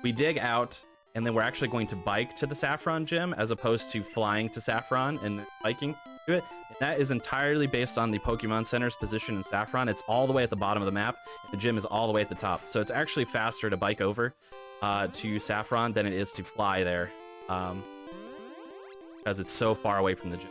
We dig out, and then we're actually going to bike to the Saffron gym as opposed to flying to Saffron and biking to it. And that is entirely based on the Pokemon Center's position in Saffron. It's all the way at the bottom of the map, and the gym is all the way at the top. So it's actually faster to bike over to Saffron than it is to fly there, because it's so far away from the gym.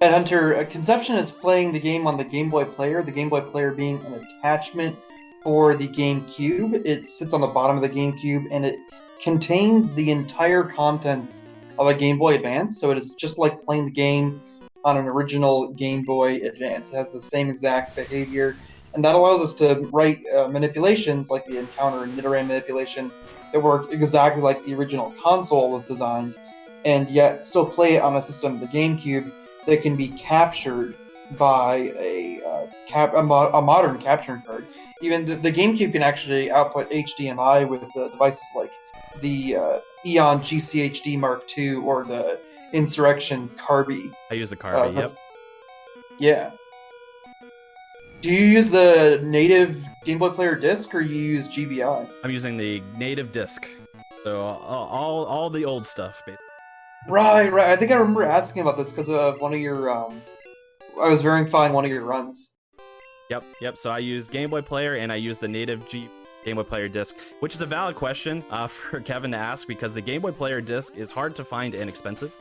And Hunter, Conception is playing the game on the Game Boy Player, the Game Boy Player being an attachment for the GameCube. It sits on the bottom of the GameCube, and it contains the entire contents of a Game Boy Advance, so it is just like playing the game on an original Game Boy Advance. It has the same exact behavior, and that allows us to write manipulations like the encounter and Nidoran manipulation that work exactly like the original console was designed, and yet still play it on a system, the GameCube, that can be captured by a modern capturing card. Even the GameCube can actually output HDMI with devices like the Eon GCHD Mark II or the Insurrection Carby. I use the Carby, yep. Yeah. Do you use the native Game Boy Player disc or you use GBI? I'm using the native disc. So all the old stuff, basically. Right. I think I remember asking about this because of one of your, I was verifying one of your runs. Yep. So I use Game Boy Player and I use the native Game Boy Player disc, which is a valid question for Kevin to ask because the Game Boy Player disc is hard to find and expensive.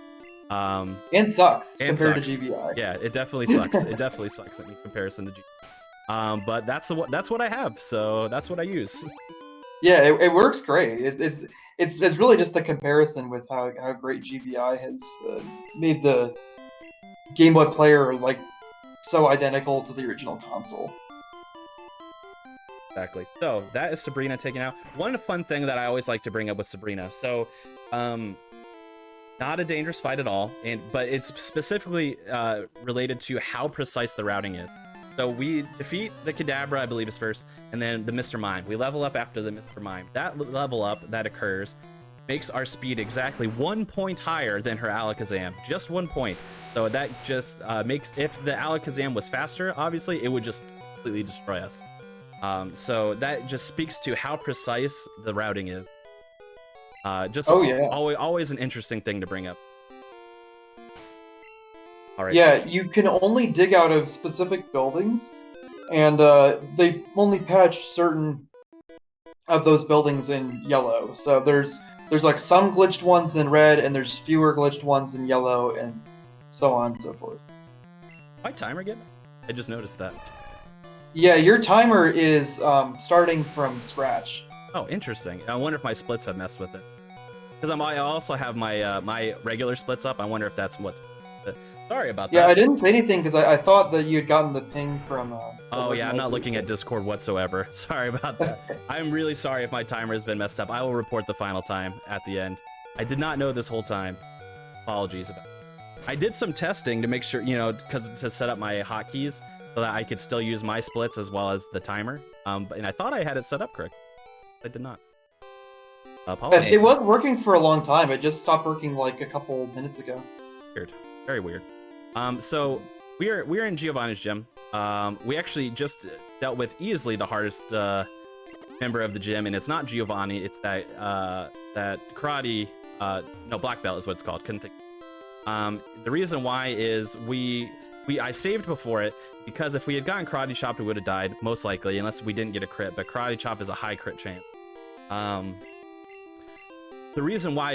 And sucks compared to GBI. Yeah, it definitely sucks. It definitely sucks in comparison to GBI. But that's what I have, so that's what I use. Yeah, it works great. It's really just the comparison with how great GBI has made the Game Boy Player like so identical to the original console. Exactly. So that is Sabrina taken out. One fun thing that I always like to bring up with Sabrina. So, not a dangerous fight at all, but it's specifically related to how precise the routing is. So we defeat the Kadabra, I believe is first, and then the Mr. Mime. We level up after the Mr. Mime. That level up that occurs makes our speed exactly 1 point higher than her Alakazam. Just 1 point. So that just makes, if the Alakazam was faster, obviously, it would just completely destroy us. So that just speaks to how precise the routing is. Always an interesting thing to bring up. All right. Yeah, you can only dig out of specific buildings, and they only patch certain of those buildings in yellow. So there's like some glitched ones in red, and there's fewer glitched ones in yellow, and so on and so forth. My timer again? I just noticed that. Yeah, your timer is starting from scratch. Oh, interesting. I wonder if my splits have messed with it. Because I also have my my regular splits up. I wonder if that's what's... Sorry about that. Yeah, I didn't say anything because I thought that you had gotten the ping from... oh yeah, I'm not looking at Discord whatsoever. Sorry about that. I'm really sorry if my timer has been messed up. I will report the final time at the end. I did not know this whole time. Apologies about it. I did some testing to make sure, because to set up my hotkeys so that I could still use my splits as well as the timer. And I thought I had it set up correct. I did not. Apologies. It was working for a long time. It just stopped working like a couple minutes ago. Weird. Very weird. So we're in Giovanni's gym. We actually just dealt with easily the hardest member of the gym, and it's not Giovanni. It's that karate. No, black belt is what it's called. Couldn't think. The reason why is I saved before it because if we had gotten karate chopped, we would have died most likely, unless we didn't get a crit. But karate chop is a high crit chance. The reason why,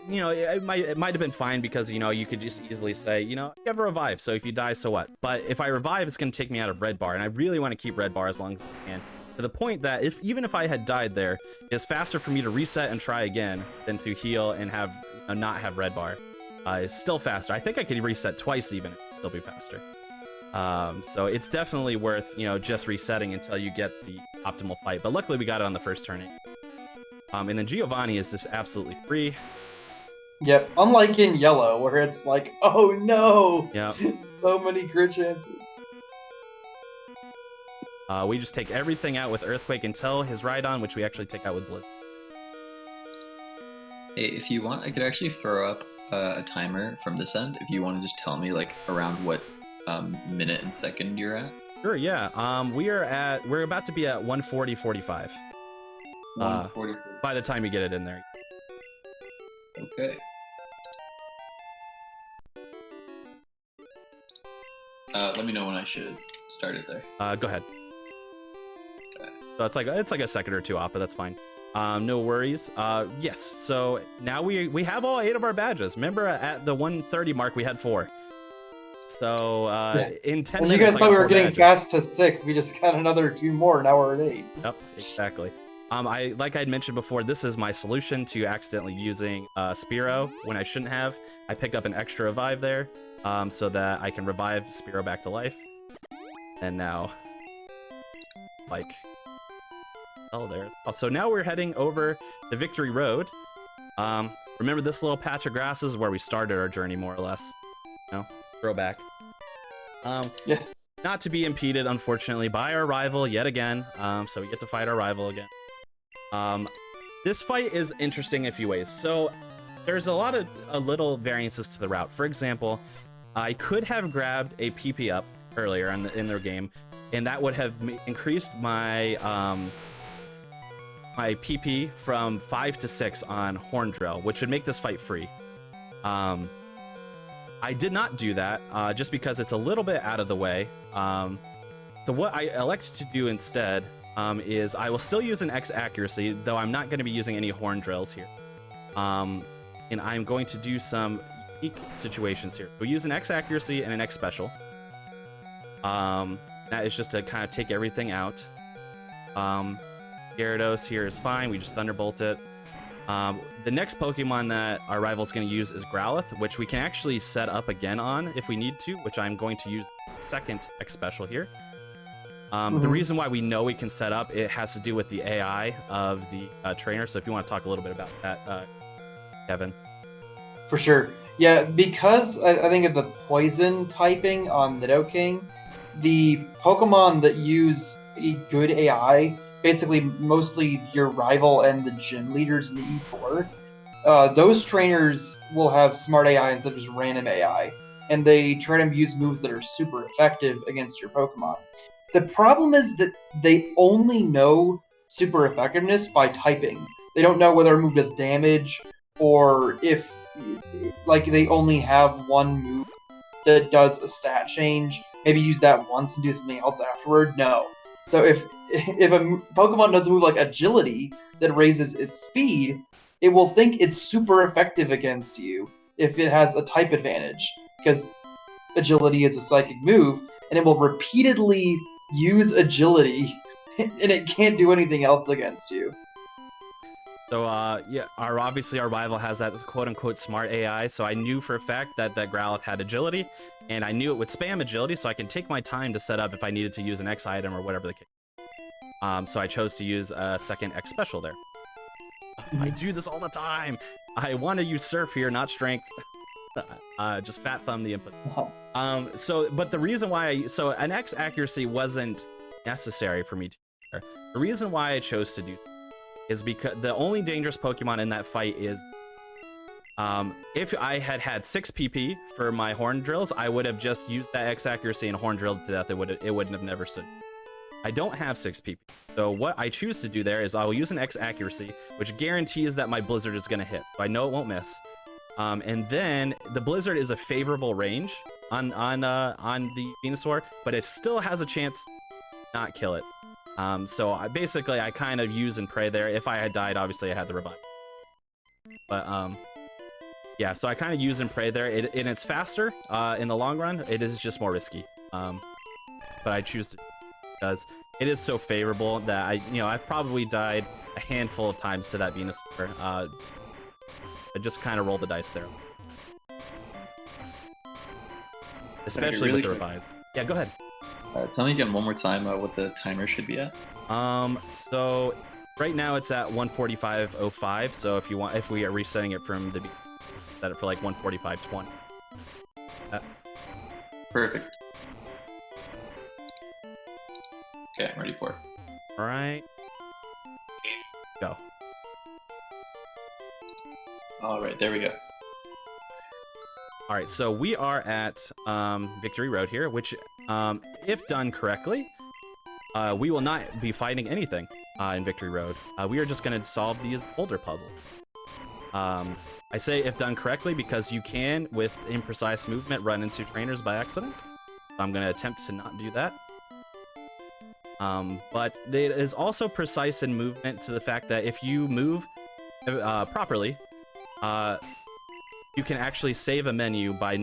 it might have been fine because, you could just easily say, you have a revive, so if you die, so what? But if I revive, it's going to take me out of red bar, and I really want to keep red bar as long as I can. To the point that even if I had died there, it's faster for me to reset and try again than to heal and have not have red bar. It's still faster. I think I could reset twice even, and still be faster. So it's definitely worth, just resetting until you get the optimal fight. But luckily we got it on the first turn. And then Giovanni is just absolutely free. Yep, unlike in yellow, where it's like, oh no! Yeah. So many crit chances. We just take everything out with Earthquake until his Rhydon, which we actually take out with Blizzard. Hey, if you want, I could actually throw up a timer from this end. If you want to just tell me like around what minute and second you're at. Sure, yeah. We're about to be at 1:40:45. 1:40. By the time you get it in there. Okay. Let me know when I should start it there. Go ahead. Okay. So it's like a second or two off, but that's fine. No worries. Yes. So now we have all 8 of our badges. Remember, at the 130 mark, we had 4. So in 10 And you minutes, guys I thought got we were 4 getting badges. fast to 6. We just got another 2 more. Now we're at 8. Yep, exactly. Like I'd mentioned before, this is my solution to accidentally using Spearow when I shouldn't have. I picked up an extra revive there, so that I can revive Spearow back to life. And now, like, oh, there. Oh, so now we're heading over to Victory Road. Remember this little patch of grass is where we started our journey, more or less. No, throwback. Yes. Not to be impeded, unfortunately, by our rival yet again. So we get to fight our rival again. This fight is interesting in a few ways. So there's a lot of little variances to the route. For example, I could have grabbed a PP up earlier in their game, and that would have increased my my PP from 5 to 6 on Horn Drill, which would make this fight free. I did not do that just because it's a little bit out of the way. So what I elect to do instead is I will still use an X accuracy, though I'm not going to be using any horn drills here. And I'm going to do some unique situations here. We'll use an X accuracy and an X special. That is just to kind of take everything out. Gyarados here is fine. We just Thunderbolt it. The next Pokemon that our rival's going to use is Growlithe, which we can actually set up again on if we need to, which I'm going to use second X special here. The reason why we know we can set up, it has to do with the AI of the trainer. So if you want to talk a little bit about that, Kevin. For sure. Yeah, because I think of the poison typing on Nidoking, the Pokemon that use a good AI, basically mostly your rival and the gym leaders in the E4, those trainers will have smart AI instead of just random AI. And they try to use moves that are super effective against your Pokemon. The problem is that they only know super effectiveness by typing. They don't know whether a move does damage, or if, like, they only have one move that does a stat change. Maybe use that once and do something else afterward. No. So if a Pokemon does a move like Agility that raises its speed, it will think it's super effective against you if it has a type advantage, because Agility is a psychic move, and it will repeatedly use Agility, and it can't do anything else against you. So yeah, obviously our rival has that quote-unquote smart AI, so I knew for a fact that Growlithe had Agility, and I knew it would spam Agility, so I can take my time to set up if I needed to use an X item or whatever the case. So I chose to use a second X special there. I do this all the time. I want to use Surf here, not Strength. Just fat thumb the input. But the reason why so an X accuracy wasn't necessary for me to do. The reason why I chose to do is because the only dangerous Pokemon in that fight is if I had 6 PP for my Horn Drills, I would have just used that X accuracy and Horn Drilled to death. It wouldn't have never stood. I don't have 6 PP, so what I choose to do there is I will use an X accuracy, which guarantees that my Blizzard is going to hit, so I know it won't miss. And then the Blizzard is a favorable range on the Venusaur, but it still has a chance to not kill it. So I kind of use and pray there. If I had died, obviously I had the revive. But yeah, so I kind of use and pray there. And it's faster in the long run. It is just more risky. But I choose to because it is so favorable that I've probably died a handful of times to that Venusaur. I just kind of roll the dice there. Especially with the revives. Yeah, go ahead. Tell me again one more time what the timer should be at. So right now it's at 1:45:05. So if we are resetting it from the beginning, set it for like 1:45:20. Perfect. Okay, I'm ready for it. All right. Go. All right, there we go. All right, so we are at Victory Road here, which, if done correctly, we will not be fighting anything in Victory Road. We are just going to solve these boulder puzzles. I say if done correctly because you can, with imprecise movement, run into trainers by accident. I'm going to attempt to not do that. But it is also precise in movement to the fact that if you move properly, you can actually save a menu by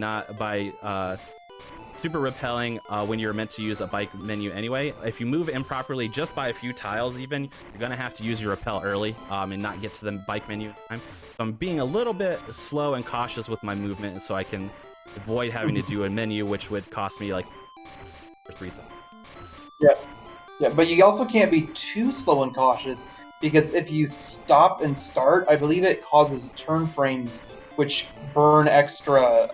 super repelling when you're meant to use a bike menu anyway. If you move improperly just by a few tiles even, you're going to have to use your repel early and not get to the bike menu in time. So I'm being a little bit slow and cautious with my movement so I can avoid having to do a menu, which would cost me like 3 seconds. Yeah, but you also can't be too slow and cautious, because if you stop and start, I believe it causes turn frames, which burn extra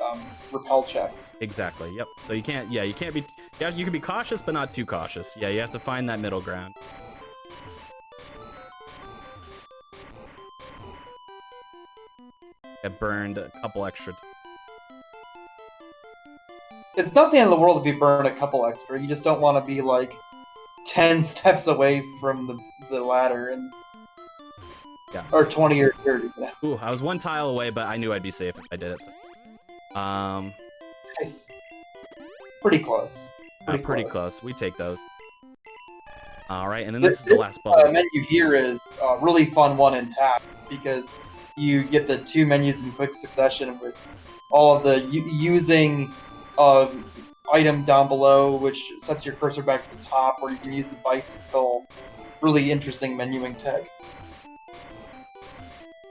repel checks. Exactly. Yep. So you can't be. Yeah, you can be cautious, but not too cautious. Yeah, you have to find that middle ground. I burned a couple extra. It's not the end of the world if you burn a couple extra. You just don't want to be like 10 steps away from the ladder and. Yeah. Or 20 or 30. Yeah. Ooh, I was 1 tile away, but I knew I'd be safe if I did it. So. Nice. Pretty close. Pretty close. We take those. All right, and then this is the last ball. The menu here is a really fun one in tabs, because you get the 2 menus in quick succession with all of the using item down below, which sets your cursor back to the top, where you can use the bikes to fill really interesting menuing tech.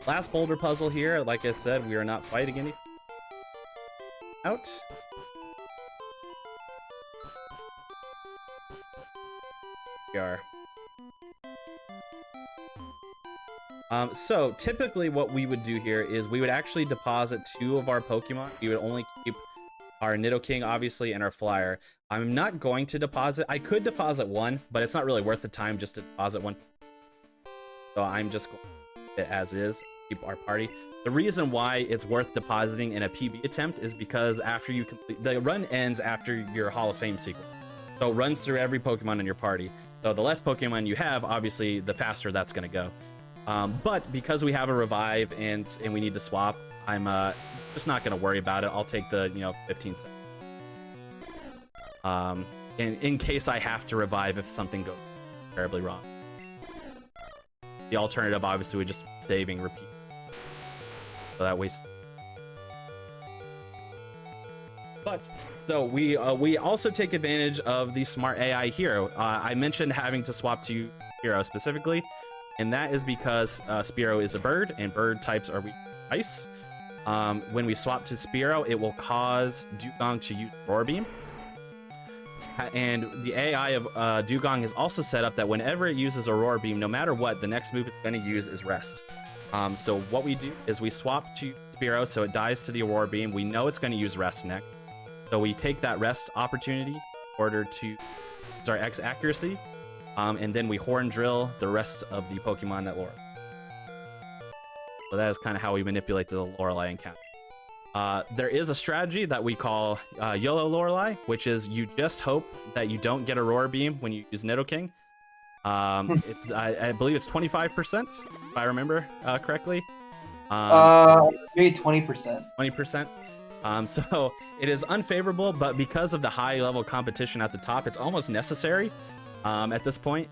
Last boulder puzzle here. Like I said, we are not fighting any. Out. We are. So typically what we would do here is we would actually deposit 2 of our Pokemon. We would only keep our Nidoking, obviously, and our Flyer. I'm not going to deposit. I could deposit 1, but it's not really worth the time just to deposit 1. So I'm just going to keep it as is, keep our party. The reason why it's worth depositing in a PB attempt is because after you complete, the run ends after your Hall of Fame sequence. So it runs through every Pokemon in your party. So the less Pokemon you have, obviously, the faster that's going to go. But because we have a revive and we need to swap, I'm just not going to worry about it. I'll take the 15 seconds. In case I have to revive if something goes terribly wrong. The alternative, obviously, would just be saving, repeat. So that wastes. But so we also take advantage of the smart AI hero. I mentioned having to swap to hero specifically, and that is because Spearow is a bird, and bird types are weak to ice. When we swap to Spearow, it will cause Dugong to use Roar Beam. And the AI of Dugong is also set up that whenever it uses a Roar Beam, no matter what, the next move it's going to use is Rest. So what we do is we swap to Spearow so it dies to the Aurora Beam. We know it's going to use Rest next. So we take that Rest opportunity in order to use our X accuracy. And then we Horn Drill the rest of the Pokemon that lure. So that is kind of how we manipulate the Lorelei encounter. There is a strategy that we call YOLO Lorelei, which is you just hope that you don't get a Roar Beam when you use Nidoking. It's I believe it's 25%, if I remember correctly. Maybe 20%. 20%. So it is unfavorable, but because of the high level competition at the top, it's almost necessary at this point.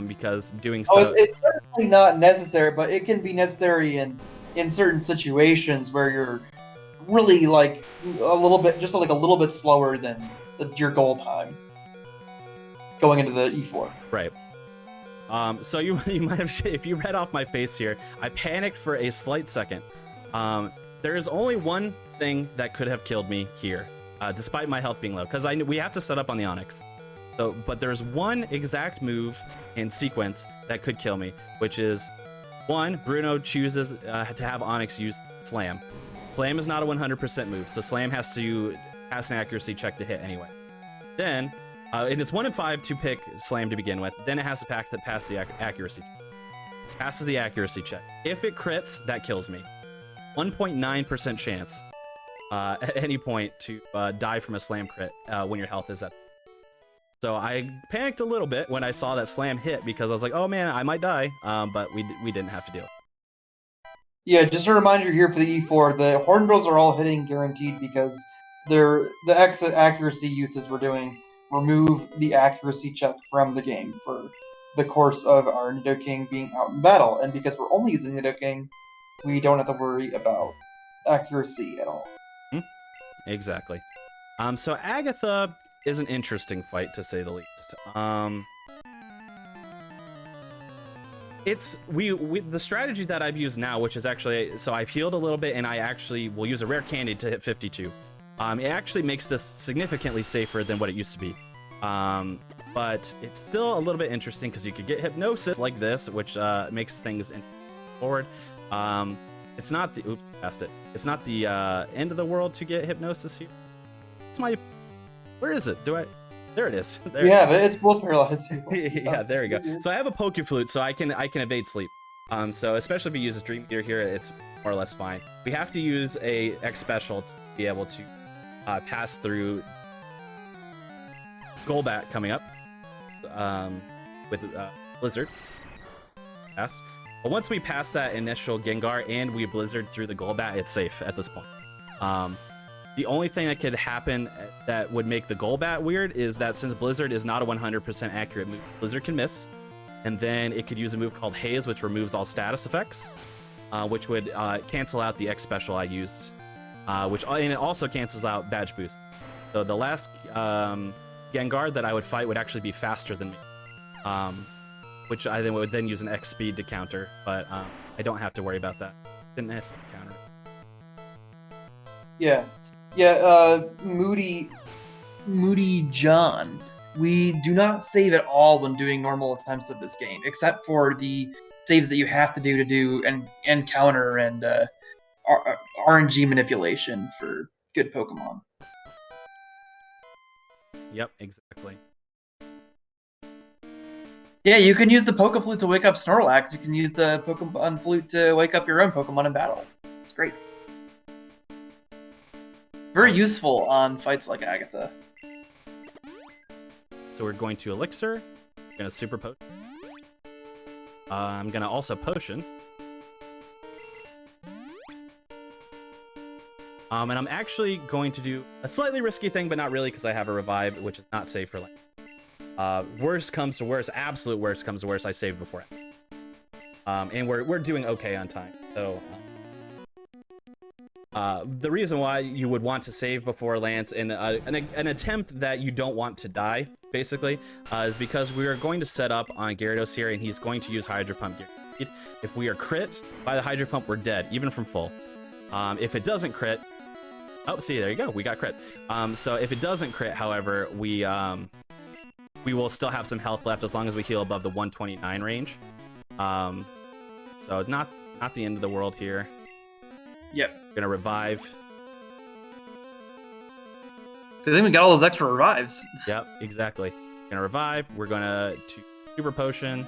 Because doing so, it's certainly not necessary, but it can be necessary in certain situations where you're really like a little bit slower than your goal time going into the E4. Right. So you might have, if you read off my face here, I panicked for a slight second. There is only one thing that could have killed me here, despite my health being low, because we have to set up on the Onyx. So, but there's one exact move in sequence that could kill me, which is one, Bruno chooses to have Onyx use Slam. Slam is not a 100% move, so Slam has to pass an accuracy check to hit anyway. Then, and it's 1 in 5 to pick Slam to begin with. Then it has to pass the accuracy check. Passes the accuracy check. If it crits, that kills me. 1.9% chance at any point to die from a Slam crit when your health is at. So I panicked a little bit when I saw that Slam hit because I was like, oh man, I might die, but we didn't have to deal. Yeah, just a reminder here for the E4, the Horn Drills are all hitting guaranteed because the exit accuracy uses we're doing remove the accuracy check from the game for the course of our Nidoking being out in battle. And because we're only using Nidoking, we don't have to worry about accuracy at all. Exactly. So Agatha is an interesting fight to say the least. It's the strategy that I've used now, which is actually, so I've healed a little bit, and I actually will use a rare candy to hit 52. It actually makes this significantly safer than what it used to be. But it's still a little bit interesting because you could get hypnosis like this, which makes things forward. It's not the oops, passed it. It's not the end of the world to get hypnosis here. It's my, where is it? Do I? There it is. There. Yeah, but it's both paralyzed. Yeah, there we go. So I have a Poke Flute, so I can evade sleep. So especially if you use a Dream Gear here, it's more or less fine. We have to use a X special to be able to pass through Golbat coming up with Blizzard. Pass. But once we pass that initial Gengar and we Blizzard through the Golbat, it's safe at this point. The only thing that could happen that would make the Golbat weird is that since Blizzard is not a 100% accurate move, Blizzard can miss. And then it could use a move called Haze, which removes all status effects, which would cancel out the X special I used, and it also cancels out Badge Boost. So the last Gengar that I would fight would actually be faster than me, which I then would then use an X speed to counter, but I don't have to worry about that. Didn't have to counter it. Yeah, Moody John. We do not save at all when doing normal attempts of this game, except for the saves that you have to do and counter and RNG manipulation for good Pokemon. Yep, exactly. Yeah, you can use the Poke Flute to wake up Snorlax. You can use the Pokemon Flute to wake up your own Pokemon in battle. It's great. Very useful on fights like Agatha. So we're going to Elixir. We're going to Super Potion. I'm going to also Potion. And I'm actually going to do a slightly risky thing, but not really, because I have a Revive, which is not safe for land. Worst comes to worst, absolute worst comes to worst, I saved before. And we're doing okay on time. So the reason why you would want to save before Lance in an attempt that you don't want to die, basically, is because we are going to set up on Gyarados here, and he's going to use Hydro Pump. If we are crit by the Hydro Pump, we're dead, even from full. If it doesn't crit, oh, see, there you go, we got crit. So if it doesn't crit, however, we will still have some health left as long as we heal above the 129 range. So not the end of the world here. Yep. Gonna revive. Because then we got all those extra revives. Yep, exactly. Gonna revive. We're gonna Super Potion.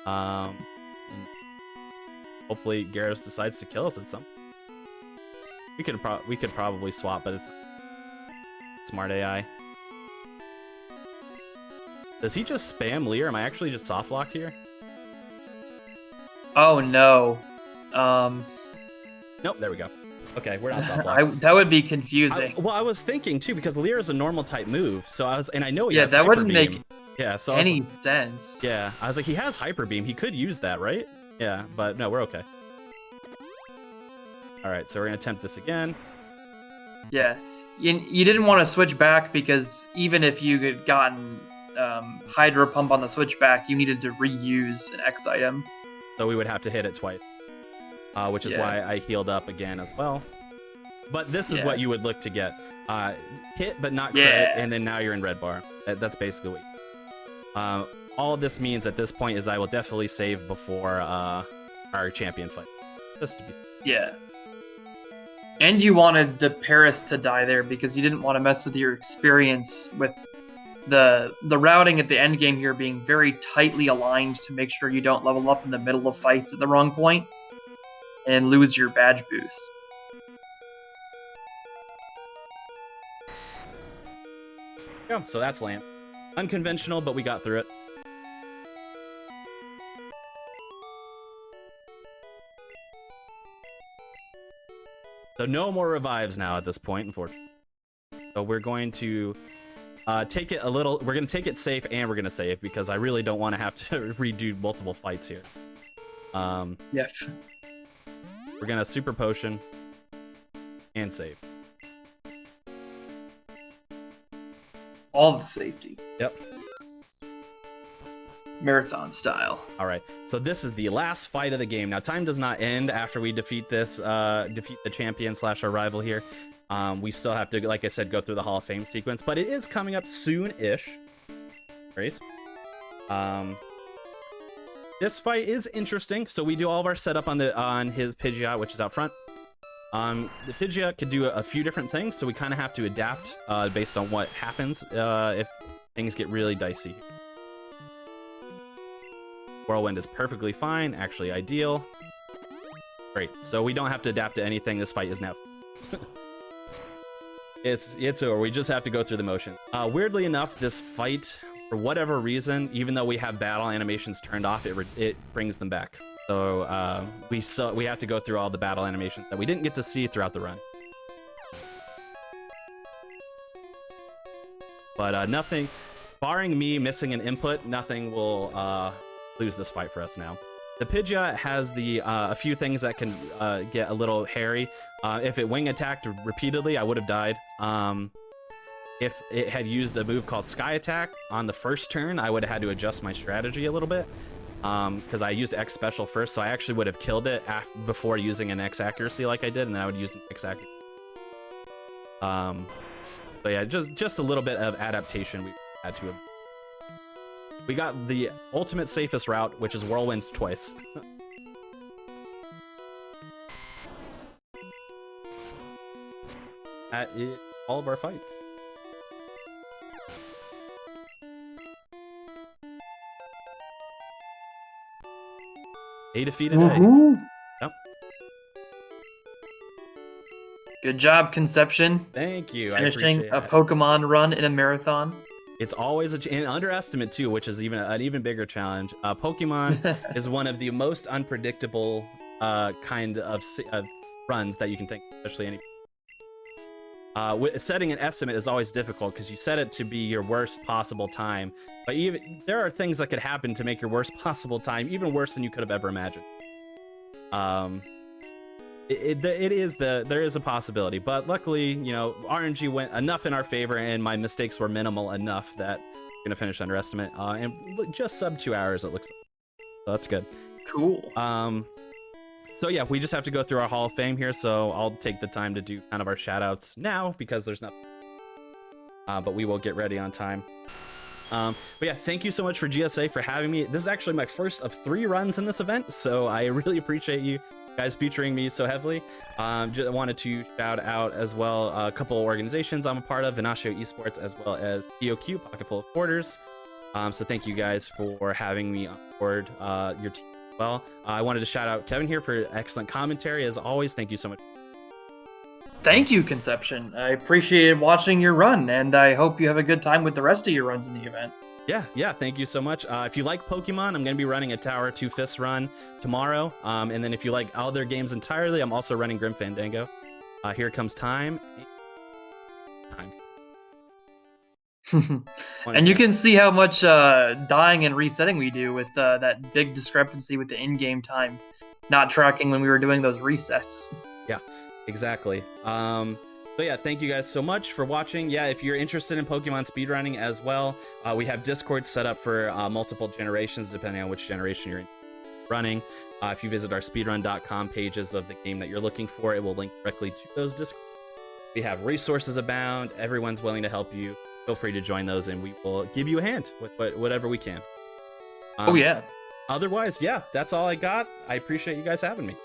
And hopefully Gyarados decides to kill us at some. We could probably swap, but it's smart AI. Does he just spam Leer? Am I actually just soft locked here? Oh no. Nope, there we go. Okay, we're not soft locked. That would be confusing. I was thinking too, because Leer is a normal type move, so I know he has that Hyper wouldn't Beam. make any sense. Yeah, I was like, he has Hyper Beam. He could use that, right? Yeah, but no, we're okay. All right, so we're gonna attempt this again. Yeah, you didn't want to switch back because even if you had gotten Hydro Pump on the switchback, you needed to reuse an X item. So we would have to hit it twice, which is why I healed up again as well. But this is what you would look to get. Hit but not crit, and then now you're in red bar. That's basically what all of this means at this point is I will definitely save before our champion fight. Just to be safe. Yeah. And you wanted the Paris to die there because you didn't want to mess with your experience with the routing at the end game here being very tightly aligned to make sure you don't level up in the middle of fights at the wrong point and lose your badge boost. Yeah, so that's Lance. Unconventional, but we got through it. So no more revives now at this point, unfortunately. So we're going to take it a little. We're going to take it safe, and we're going to save because I really don't want to have to redo multiple fights here. Yeah. We're going to Super Potion. and save. All the safety. Yep. Marathon style. All right, so this is the last fight of the game. Now, time does not end after we defeat this, defeat the champion / our rival here. We still have to, like I said, go through the Hall of Fame sequence, but it is coming up soon-ish. Grace. This fight is interesting. So we do all of our setup on his Pidgeot, which is out front. The Pidgeot could do a few different things, so we kind of have to adapt based on what happens if things get really dicey. Whirlwind is perfectly fine, actually ideal. Great, so we don't have to adapt to anything. This fight is now. It's over. We just have to go through the motion. Weirdly enough, this fight, for whatever reason, even though we have battle animations turned off, it brings them back. So we have to go through all the battle animations that we didn't get to see throughout the run. But nothing, barring me missing an input, nothing will lose this fight for us now. The Pidgeot has a few things that can get a little hairy. If it wing attacked repeatedly, I would have died. If it had used a move called Sky Attack on the first turn, I would have had to adjust my strategy a little bit. Because I used X special first, so I actually would have killed it before using an X accuracy like I did, and then I would use an X accuracy. So yeah, just a little bit of adaptation we had to. We got the ultimate safest route, which is Whirlwind twice. That is all of our fights. A defeat a day. Yep. Good job, Conception. Thank you. Finishing I a Pokemon run in a marathon. It's always an underestimate too, which is an even bigger challenge. Pokemon is one of the most unpredictable kind of runs that you can think, especially any. Setting an estimate is always difficult because you set it to be your worst possible time, but even there are things that could happen to make your worst possible time even worse than you could have ever imagined. There is a possibility, but luckily, you know, RNG went enough in our favor and my mistakes were minimal enough that I'm gonna finish under estimate and just sub 2 hours it looks like. So that's good. Cool. So yeah, we just have to go through our Hall of Fame here, so I'll take the time to do kind of our shout-outs now because there's nothing. But we will get ready on time. But yeah, thank you so much for GSA for having me. This is actually my first of 3 runs in this event, so I really appreciate you guys featuring me so heavily. Just wanted to shout out as well a couple organizations I'm a part of, Venatio Esports as well as POQ, Pocket Full of Quarters. So thank you guys for having me on board your team as well. I wanted to shout out Kevin here for excellent commentary as always. Thank you so much. Thank you, Conception. I appreciated watching your run, and I hope you have a good time with the rest of your runs in the event. Yeah, thank you so much. If you like Pokemon, I'm going to be running a Tower 2 Fists run tomorrow. And then if you like other games entirely, I'm also running Grim Fandango. Here comes time. And you can see how much dying and resetting we do with that big discrepancy with the in-game time not tracking when we were doing those resets. Yeah, exactly. So yeah, thank you guys so much for watching. Yeah, if you're interested in Pokemon speedrunning as well, we have Discord set up for multiple generations, depending on which generation you're running. If you visit our speedrun.com pages of the game that you're looking for, it will link directly to those Discord. We have resources abound. Everyone's willing to help you. Feel free to join those, and we will give you a hand with whatever we can. Oh, yeah. Otherwise, yeah, that's all I got. I appreciate you guys having me.